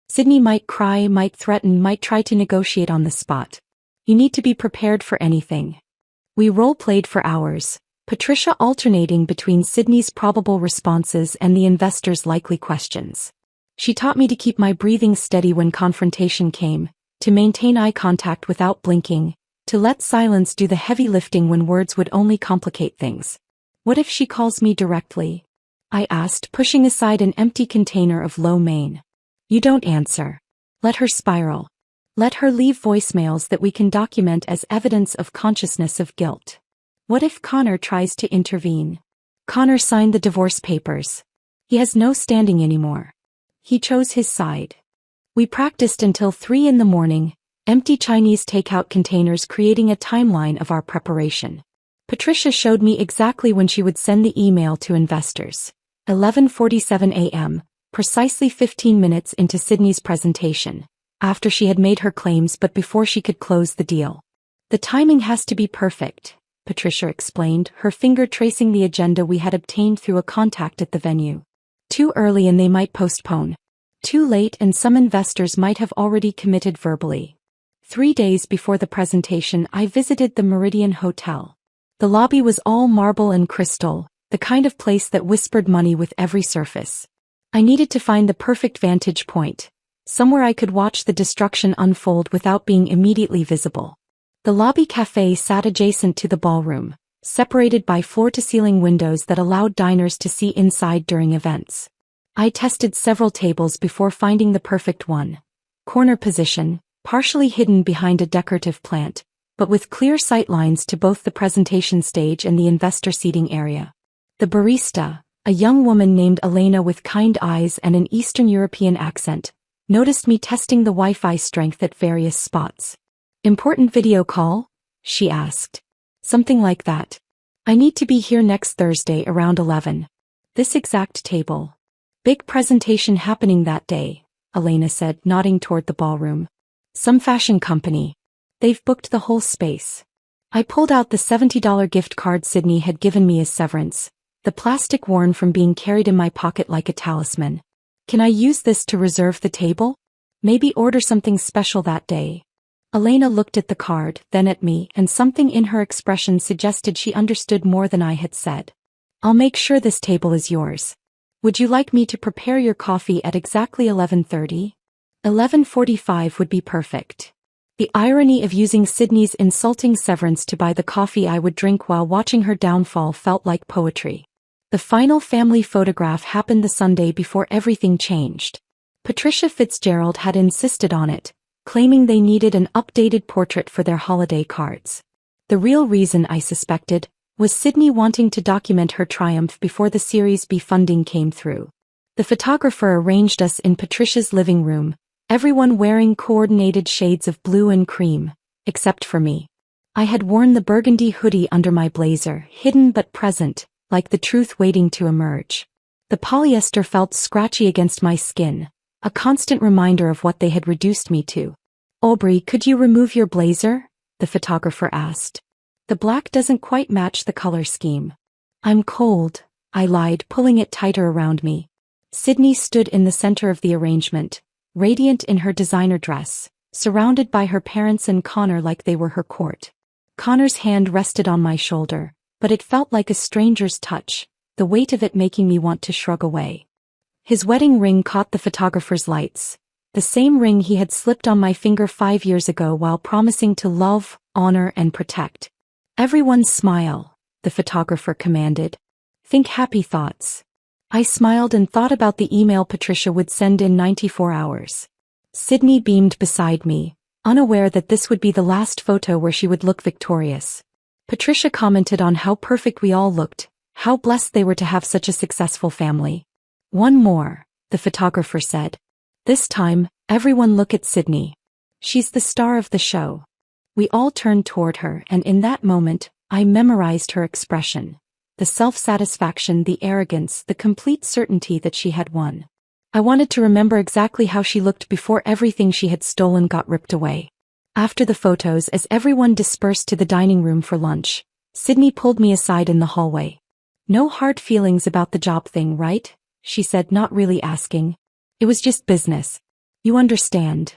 Sydney might cry, might threaten, might try to negotiate on the spot. You need to be prepared for anything. We role-played for hours, Patricia alternating between Sydney's probable responses and the investor's likely questions. She taught me to keep my breathing steady when confrontation came, to maintain eye contact without blinking, to let silence do the heavy lifting when words would only complicate things. "What if she calls me directly?" I asked, pushing aside an empty container of lo mein. "You don't answer. Let her spiral. Let her leave voicemails that we can document as evidence of consciousness of guilt." "What if Connor tries to intervene?" "Connor signed the divorce papers. He has no standing anymore. He chose his side." We practiced until 3 in the morning, empty Chinese takeout containers creating a timeline of our preparation. Patricia showed me exactly when she would send the email to investors. 11:47 a.m., precisely 15 minutes into Sydney's presentation, after she had made her claims but before she could close the deal. "The timing has to be perfect," Patricia explained, her finger tracing the agenda we had obtained through a contact at the venue. "Too early and they might postpone. Too late and some investors might have already committed verbally." 3 days before the presentation, I visited the Meridian Hotel. The lobby was all marble and crystal, the kind of place that whispered money with every surface. I needed to find the perfect vantage point, somewhere I could watch the destruction unfold without being immediately visible. The lobby cafe sat adjacent to the ballroom, separated by floor-to-ceiling windows that allowed diners to see inside during events. I tested several tables before finding the perfect one. Corner position, partially hidden behind a decorative plant, but with clear sightlines to both the presentation stage and the investor seating area. The barista, a young woman named Elena with kind eyes and an Eastern European accent, noticed me testing the Wi-Fi strength at various spots. "Important video call?" she asked. "Something like that. I need to be here next Thursday around 11. This exact table. Big presentation happening that day," Elena said, nodding toward the ballroom. Some fashion company. They've booked the whole space. I pulled out the $70 gift card Sydney had given me as severance, the plastic worn from being carried in my pocket like a talisman. Can I use this to reserve the table? Maybe order something special that day. Elena looked at the card, then at me, and something in her expression suggested she understood more than I had said. I'll make sure this table is yours. Would you like me to prepare your coffee at exactly 11:30? 11:45 would be perfect. The irony of using Sydney's insulting severance to buy the coffee I would drink while watching her downfall felt like poetry. The final family photograph happened the Sunday before everything changed. Patricia Fitzgerald had insisted on it, claiming they needed an updated portrait for their holiday cards. The real reason, I suspected, was Sydney wanting to document her triumph before the Series B funding came through. The photographer arranged us in Patricia's living room, everyone wearing coordinated shades of blue and cream, except for me. I had worn the burgundy hoodie under my blazer, hidden but present, like the truth waiting to emerge. The polyester felt scratchy against my skin, a constant reminder of what they had reduced me to. Aubrey, could you remove your blazer? The photographer asked. The black doesn't quite match the color scheme. I'm cold, I lied, pulling it tighter around me. Sydney stood in the center of the arrangement, radiant in her designer dress, surrounded by her parents and Connor like they were her court. Connor's hand rested on my shoulder, but it felt like a stranger's touch, the weight of it making me want to shrug away. His wedding ring caught the photographer's lights, the same ring he had slipped on my finger 5 years ago while promising to love, honor, and protect. Everyone smile, the photographer commanded. Think happy thoughts. I smiled and thought about the email Patricia would send in 94 hours. Sydney beamed beside me, unaware that this would be the last photo where she would look victorious. Patricia commented on how perfect we all looked, how blessed they were to have such a successful family. One more, the photographer said. This time, everyone look at Sydney. She's the star of the show. We all turned toward her, and in that moment, I memorized her expression. The self-satisfaction, the arrogance, the complete certainty that she had won. I wanted to remember exactly how she looked before everything she had stolen got ripped away. After the photos, as everyone dispersed to the dining room for lunch, Sydney pulled me aside in the hallway. No hard feelings about the job thing, right? She said, not really asking. It was just business. You understand.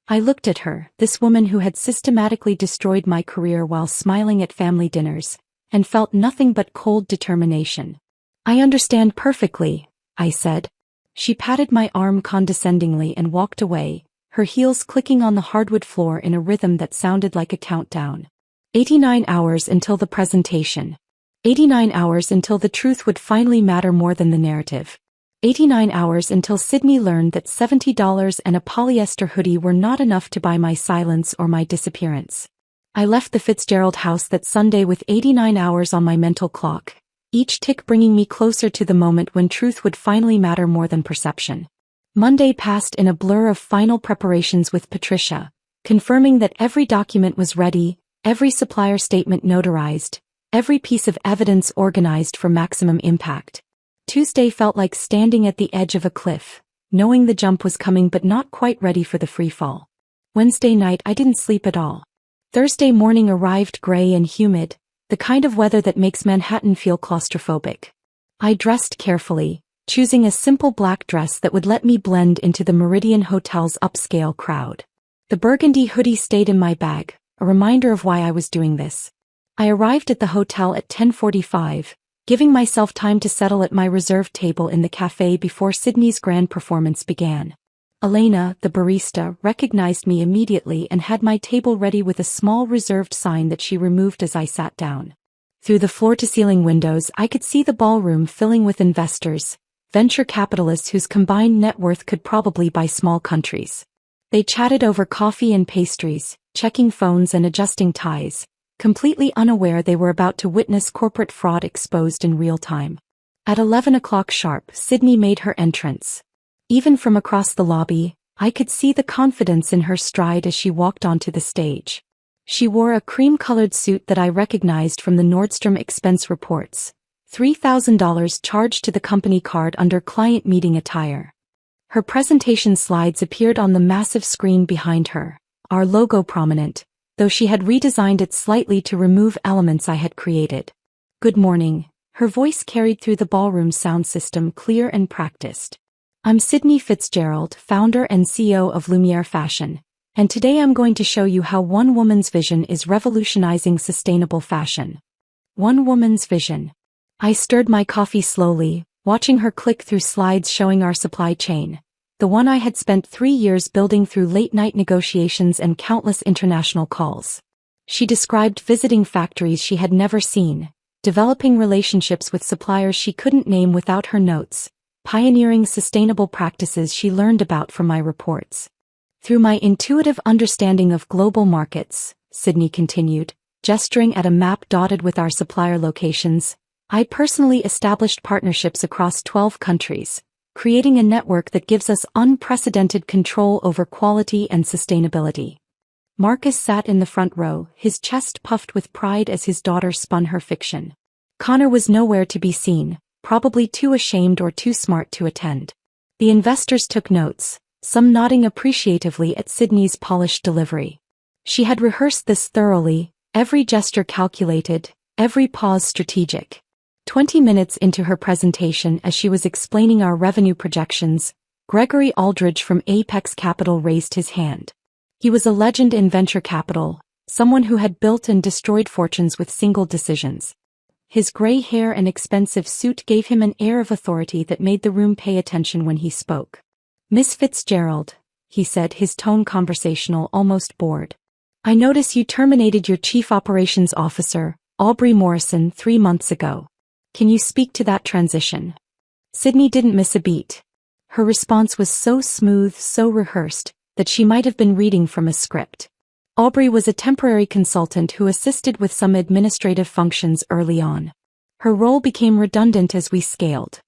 I looked at her, this woman who had systematically destroyed my career while smiling at family dinners, and felt nothing but cold determination. I understand perfectly, I said. She patted my arm condescendingly and walked away, her heels clicking on the hardwood floor in a rhythm that sounded like a countdown. 89 hours until the presentation. 89 hours until the truth would finally matter more than the narrative. 89 hours until Sydney learned that $70 and a polyester hoodie were not enough to buy my silence or my disappearance. I left the Fitzgerald house that Sunday with 89 hours on my mental clock, each tick bringing me closer to the moment when truth would finally matter more than perception. Monday passed in a blur of final preparations with Patricia, confirming that every document was ready, every supplier statement notarized, every piece of evidence organized for maximum impact. Tuesday felt like standing at the edge of a cliff, knowing the jump was coming but not quite ready for the free fall. Wednesday night I didn't sleep at all. Thursday morning arrived gray and humid, the kind of weather that makes Manhattan feel claustrophobic. I dressed carefully, choosing a simple black dress that would let me blend into the Meridian Hotel's upscale crowd. The burgundy hoodie stayed in my bag, a reminder of why I was doing this. I arrived at the hotel at 10:45, giving myself time to settle at my reserved table in the cafe before Sydney's grand performance began. Elena, the barista, recognized me immediately and had my table ready with a small reserved sign that she removed as I sat down. Through the floor-to-ceiling windows, I could see the ballroom filling with investors, venture capitalists whose combined net worth could probably buy small countries. They chatted over coffee and pastries, checking phones and adjusting ties, completely unaware they were about to witness corporate fraud exposed in real time. At 11 o'clock sharp, Sydney made her entrance. Even from across the lobby, I could see the confidence in her stride as she walked onto the stage. She wore a cream-colored suit that I recognized from the Nordstrom expense reports, $3,000 charged to the company card under client meeting attire. Her presentation slides appeared on the massive screen behind her, our logo prominent, though she had redesigned it slightly to remove elements I had created. Good morning. Her voice carried through the ballroom sound system, clear and practiced. I'm Sydney Fitzgerald, founder and CEO of Lumiere Fashion, and today I'm going to show you how one woman's vision is revolutionizing sustainable fashion. One woman's vision. I stirred my coffee slowly, watching her click through slides showing our supply chain, the one I had spent 3 years building through late-night negotiations and countless international calls. She described visiting factories she had never seen, developing relationships with suppliers she couldn't name without her notes, pioneering sustainable practices she learned about from my reports. Through my intuitive understanding of global markets, Sydney continued, gesturing at a map dotted with our supplier locations, I personally established partnerships across 12 countries, creating a network that gives us unprecedented control over quality and sustainability. Marcus sat in the front row, his chest puffed with pride as his daughter spun her fiction. Connor was nowhere to be seen, probably too ashamed or too smart to attend. The investors took notes, some nodding appreciatively at Sydney's polished delivery. She had rehearsed this thoroughly, every gesture calculated, every pause strategic. 20 minutes into her presentation, as she was explaining our revenue projections, Gregory Aldridge from Apex Capital raised his hand. He was a legend in venture capital, someone who had built and destroyed fortunes with single decisions. His gray hair and expensive suit gave him an air of authority that made the room pay attention when he spoke. Miss Fitzgerald, he said, his tone conversational, almost bored. I notice you terminated your chief operations officer, Aubrey Morrison, 3 months ago. Can you speak to that transition? Sydney didn't miss a beat. Her response was so smooth, so rehearsed, that she might have been reading from a script. Aubrey was a temporary consultant who assisted with some administrative functions early on. Her role became redundant as we scaled.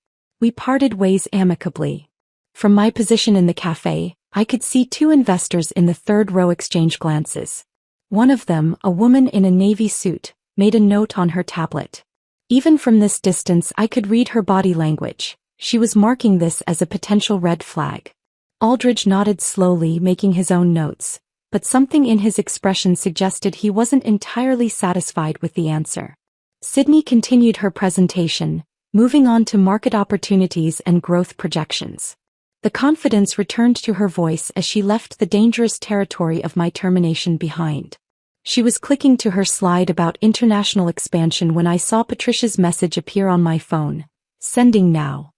We parted ways amicably. From my position in the cafe, I could see 2 investors in the third row exchange glances. One of them, a woman in a navy suit, made a note on her tablet. Even from this distance I could read her body language. She was marking this as a potential red flag. Aldridge nodded slowly, making his own notes, but something in his expression suggested he wasn't entirely satisfied with the answer. Sydney continued her presentation, moving on to market opportunities and growth projections. The confidence returned to her voice as she left the dangerous territory of my termination behind. She was clicking to her slide about international expansion when I saw Patricia's message appear on my phone. Sending now.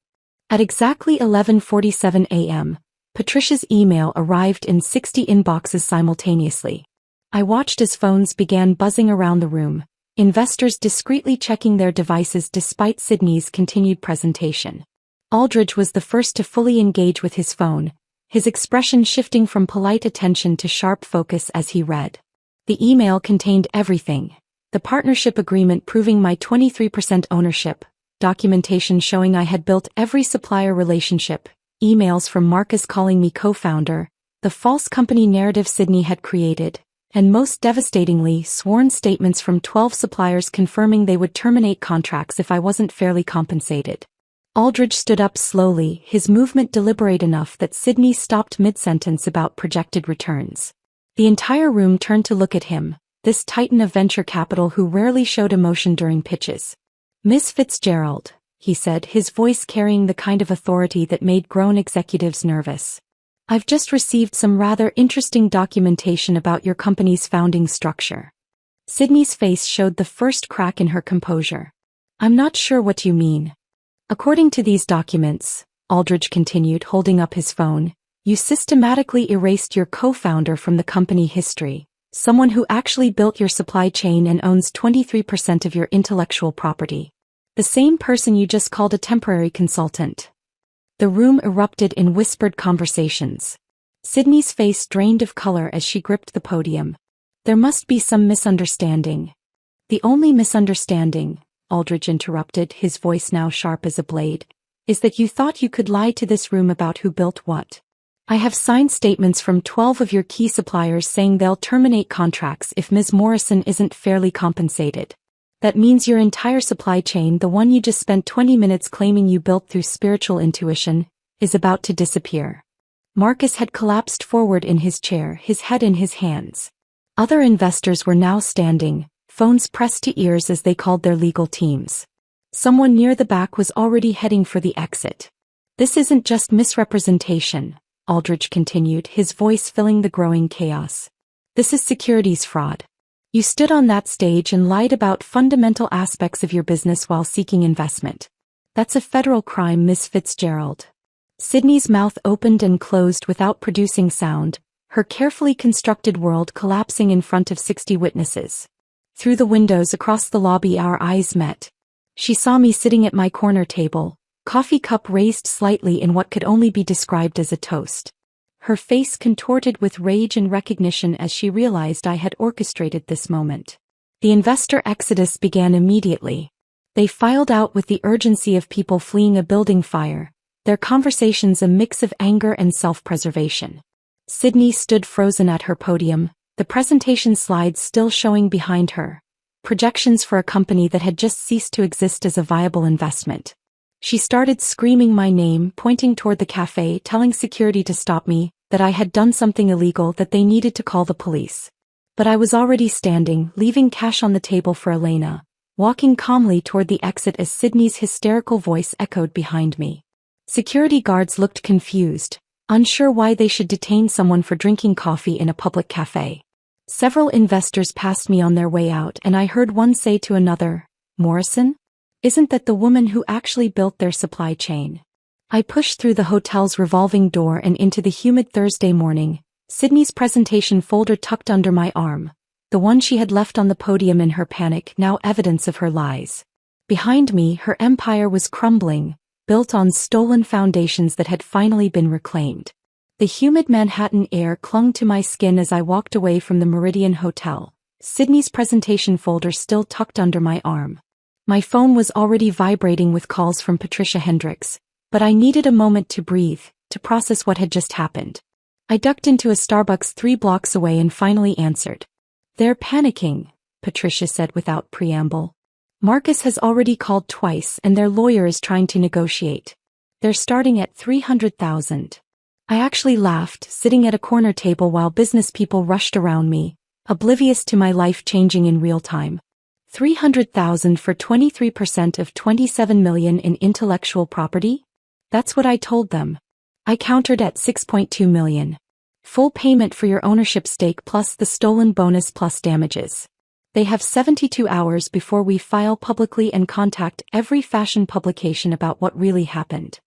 At exactly 11:47 a.m., Patricia's email arrived in 60 inboxes simultaneously. I watched as phones began buzzing around the room, investors discreetly checking their devices despite Sydney's continued presentation. Aldridge was the first to fully engage with his phone, his expression shifting from polite attention to sharp focus as he read. The email contained everything: the partnership agreement proving my 23% ownership, documentation showing I had built every supplier relationship, emails from Marcus calling me co-founder, the false company narrative Sydney had created, and most devastatingly, sworn statements from 12 suppliers confirming they would terminate contracts if I wasn't fairly compensated. Aldridge stood up slowly, his movement deliberate enough that Sydney stopped mid-sentence about projected returns. The entire room turned to look at him, this titan of venture capital who rarely showed emotion during pitches. Miss Fitzgerald, he said, his voice carrying the kind of authority that made grown executives nervous. I've just received some rather interesting documentation about your company's founding structure. Sydney's face showed the first crack in her composure. I'm not sure what you mean. According to these documents, Aldridge continued, holding up his phone, you systematically erased your co-founder from the company history, someone who actually built your supply chain and owns 23% of your intellectual property. The same person you just called a temporary consultant. The room erupted in whispered conversations. Sydney's face drained of color as she gripped the podium. There must be some misunderstanding. The only misunderstanding, Aldridge interrupted, his voice now sharp as a blade, is that you thought you could lie to this room about who built what. I have signed statements from 12 of your key suppliers saying they'll terminate contracts if Ms. Morrison isn't fairly compensated. That means your entire supply chain, the one you just spent 20 minutes claiming you built through spiritual intuition, is about to disappear. Marcus had collapsed forward in his chair, his head in his hands. Other investors were now standing, phones pressed to ears as they called their legal teams. Someone near the back was already heading for the exit. "This isn't just misrepresentation," Aldridge continued, his voice filling the growing chaos. "This is securities fraud. You stood on that stage and lied about fundamental aspects of your business while seeking investment. That's a federal crime, Miss Fitzgerald." Sydney's mouth opened and closed without producing sound, her carefully constructed world collapsing in front of 60 witnesses. Through the windows across the lobby our eyes met. She saw me sitting at my corner table, coffee cup raised slightly in what could only be described as a toast. Her face contorted with rage and recognition as she realized I had orchestrated this moment. The investor exodus began immediately. They filed out with the urgency of people fleeing a building fire, their conversations a mix of anger and self-preservation. Sydney stood frozen at her podium, the presentation slides still showing behind her, projections for a company that had just ceased to exist as a viable investment. She started screaming my name, pointing toward the cafe, telling security to stop me, that I had done something illegal, that they needed to call the police. But I was already standing, leaving cash on the table for Elena, walking calmly toward the exit as Sydney's hysterical voice echoed behind me. Security guards looked confused, unsure why they should detain someone for drinking coffee in a public cafe. Several investors passed me on their way out and I heard one say to another, "Morrison? Isn't that the woman who actually built their supply chain?" I pushed through the hotel's revolving door and into the humid Thursday morning, Sydney's presentation folder tucked under my arm, the one she had left on the podium in her panic, now evidence of her lies. Behind me, her empire was crumbling, built on stolen foundations that had finally been reclaimed. The humid Manhattan air clung to my skin as I walked away from the Meridian Hotel, Sydney's presentation folder still tucked under my arm. My phone was already vibrating with calls from Patricia Hendricks, but I needed a moment to breathe, to process what had just happened. I ducked into a Starbucks 3 blocks away and finally answered. "They're panicking," Patricia said without preamble. "Marcus has already called twice and their lawyer is trying to negotiate. They're starting at $300,000. I actually laughed, sitting at a corner table while business people rushed around me, oblivious to my life changing in real time. $300,000 for 23% of $27 million in intellectual property? That's what I told them. I countered at $6.2 million. Full payment for your ownership stake plus the stolen bonus plus damages. They have 72 hours before we file publicly and contact every fashion publication about what really happened."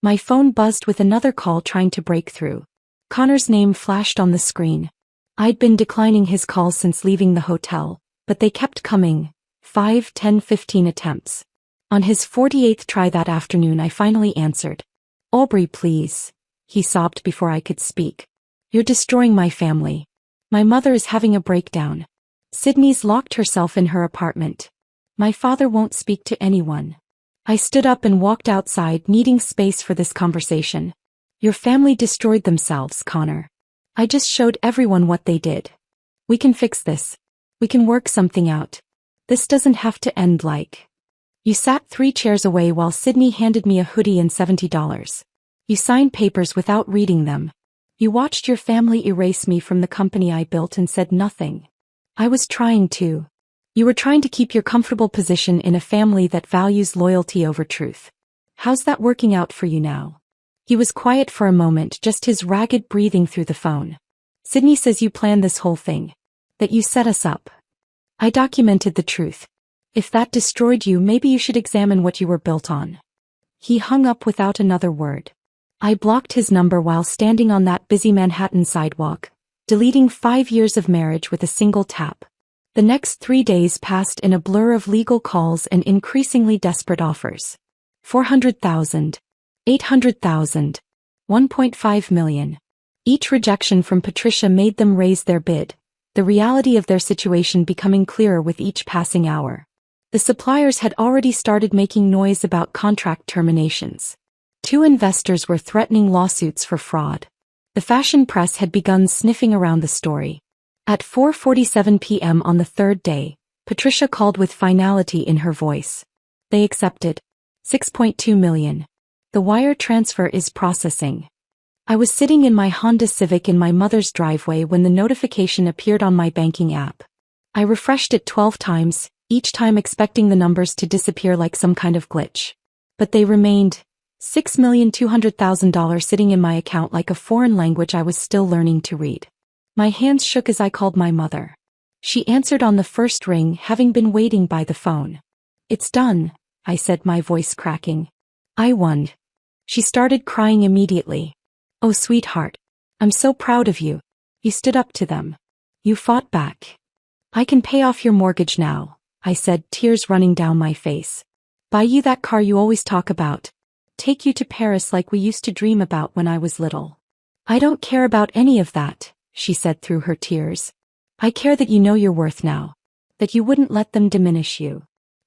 My phone buzzed with another call trying to break through. Connor's name flashed on the screen. I'd been declining his calls since leaving the hotel, but they kept coming, 5, 10, 15 attempts. On his 48th try that afternoon I finally answered. "Aubrey, please," he sobbed before I could speak. "You're destroying my family. My mother is having a breakdown. Sydney's locked herself in her apartment. My father won't speak to anyone." I stood up and walked outside, needing space for this conversation. "Your family destroyed themselves, Connor. I just showed everyone what they did. We can fix this. We can work something out. This doesn't have to end like..." You sat 3 chairs away while Sydney handed me a hoodie and $70. You signed papers without reading them. You watched your family erase me from the company I built and said nothing. I was trying to. You were trying to keep your comfortable position in a family that values loyalty over truth. How's that working out for you now? He was quiet for a moment, just his ragged breathing through the phone. "Sydney says you planned this whole thing. That you set us up. I documented the truth. If that destroyed you, maybe you should examine what you were built on." He hung up without another word. I blocked his number while standing on that busy Manhattan sidewalk, deleting 5 years of marriage with a single tap. The next 3 days passed in a blur of legal calls and increasingly desperate offers. 400,000, 800,000, 1.5 million. Each rejection from Patricia made them raise their bid, the reality of their situation becoming clearer with each passing hour. The suppliers had already started making noise about contract terminations. 2 investors were threatening lawsuits for fraud. The fashion press had begun sniffing around the story. At 4:47 p.m. on the 3rd day, Patricia called with finality in her voice. "They accepted. $6.2 million. The wire transfer is processing." I was sitting in my Honda Civic in my mother's driveway when the notification appeared on my banking app. I refreshed it 12 times, each time expecting the numbers to disappear like some kind of glitch. But they remained. $6,200,000 sitting in my account like a foreign language I was still learning to read. My hands shook as I called my mother. She answered on the first ring, having been waiting by the phone. "It's done," I said, my voice cracking. "I won." She started crying immediately. "Oh, sweetheart. I'm so proud of you. You stood up to them. You fought back. I can pay off your mortgage now," I said, tears running down my face. "Buy you that car you always talk about. Take you to Paris like we used to dream about when I was little." "I don't care about any of that," she said through her tears. "I care that you know your worth now. That you wouldn't let them diminish you."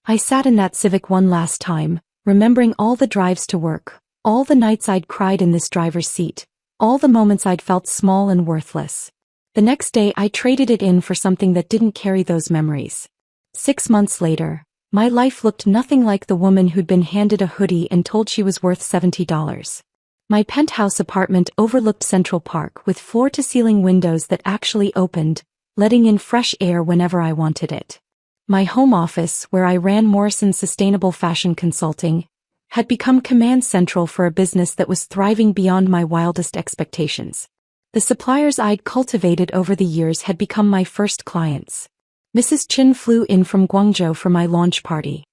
I sat in that Civic one last time, remembering all the drives to work, all the nights I'd cried in this driver's seat, all the moments I'd felt small and worthless. The next day I traded it in for something that didn't carry those memories. 6 months later, my life looked nothing like the woman who'd been handed a hoodie and told she was worth $70. My penthouse apartment overlooked Central Park with floor-to-ceiling windows that actually opened, letting in fresh air whenever I wanted it. My home office, where I ran Morrison's sustainable fashion consulting, had become command central for a business that was thriving beyond my wildest expectations. The suppliers I'd cultivated over the years had become my first clients. Mrs. Chin flew in from Guangzhou for my launch party.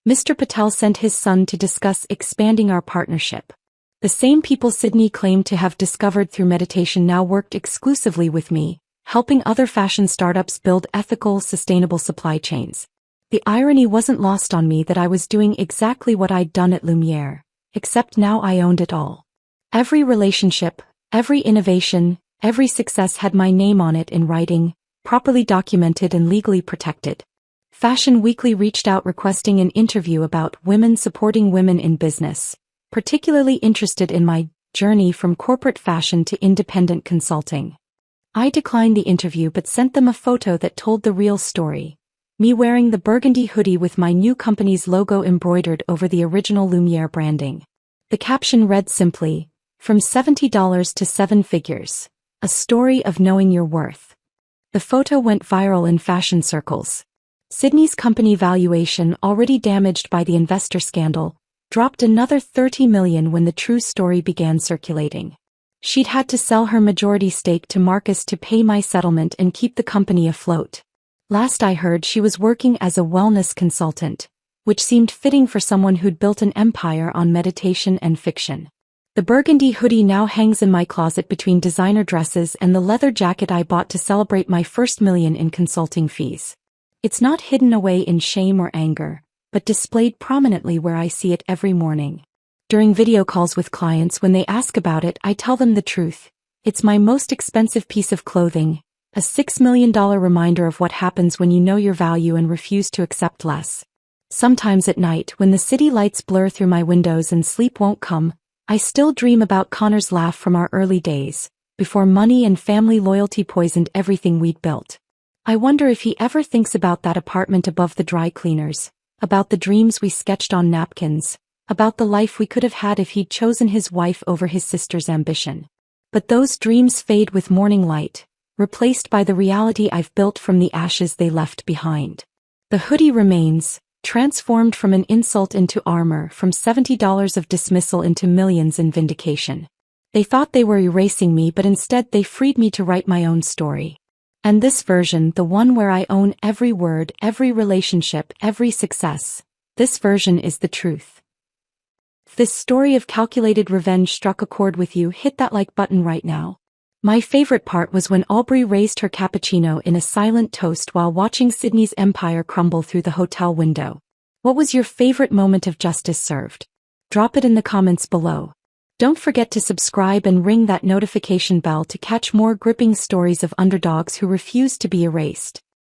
Mr. Patel sent his son to discuss expanding our partnership. The same people Sydney claimed to have discovered through meditation now worked exclusively with me, helping other fashion startups build ethical, sustainable supply chains. The irony wasn't lost on me that I was doing exactly what I'd done at Lumiere, except now I owned it all. Every relationship, every innovation, every success had my name on it in writing, properly documented and legally protected. Fashion Weekly reached out requesting an interview about women supporting women in business, particularly interested in my journey from corporate fashion to independent consulting. I declined the interview but sent them a photo that told the real story. Me wearing the burgundy hoodie with my new company's logo embroidered over the original Lumiere branding. The caption read simply, "From $70 to 7 figures. A story of knowing your worth." The photo went viral in fashion circles. Sydney's company valuation, already damaged by the investor scandal, dropped another $30 million when the true story began circulating. She'd had to sell her majority stake to Marcus to pay my settlement and keep the company afloat. Last I heard, she was working as a wellness consultant, which seemed fitting for someone who'd built an empire on meditation and fiction. The burgundy hoodie now hangs in my closet between designer dresses and the leather jacket I bought to celebrate my first million in consulting fees. It's not hidden away in shame or anger, but displayed prominently where I see it every morning. During video calls with clients, when they ask about it, I tell them the truth. It's my most expensive piece of clothing, a $6 million reminder of what happens when you know your value and refuse to accept less. Sometimes at night, when the city lights blur through my windows and sleep won't come, I still dream about Connor's laugh from our early days, before money and family loyalty poisoned everything we'd built. I wonder if he ever thinks about that apartment above the dry cleaners, about the dreams we sketched on napkins, about the life we could have had if he'd chosen his wife over his sister's ambition. But those dreams fade with morning light, replaced by the reality I've built from the ashes they left behind. The hoodie remains, transformed from an insult into armor, from $70 of dismissal into millions in vindication. They thought they were erasing me, but instead they freed me to write my own story. And this version, the one where I own every word, every relationship, every success, this version is the truth. If this story of calculated revenge struck a chord with you, hit that like button right now. My favorite part was when Aubrey raised her cappuccino in a silent toast while watching Sydney's empire crumble through the hotel window. What was your favorite moment of justice served? Drop it in the comments below. Don't forget to subscribe and ring that notification bell to catch more gripping stories of underdogs who refuse to be erased.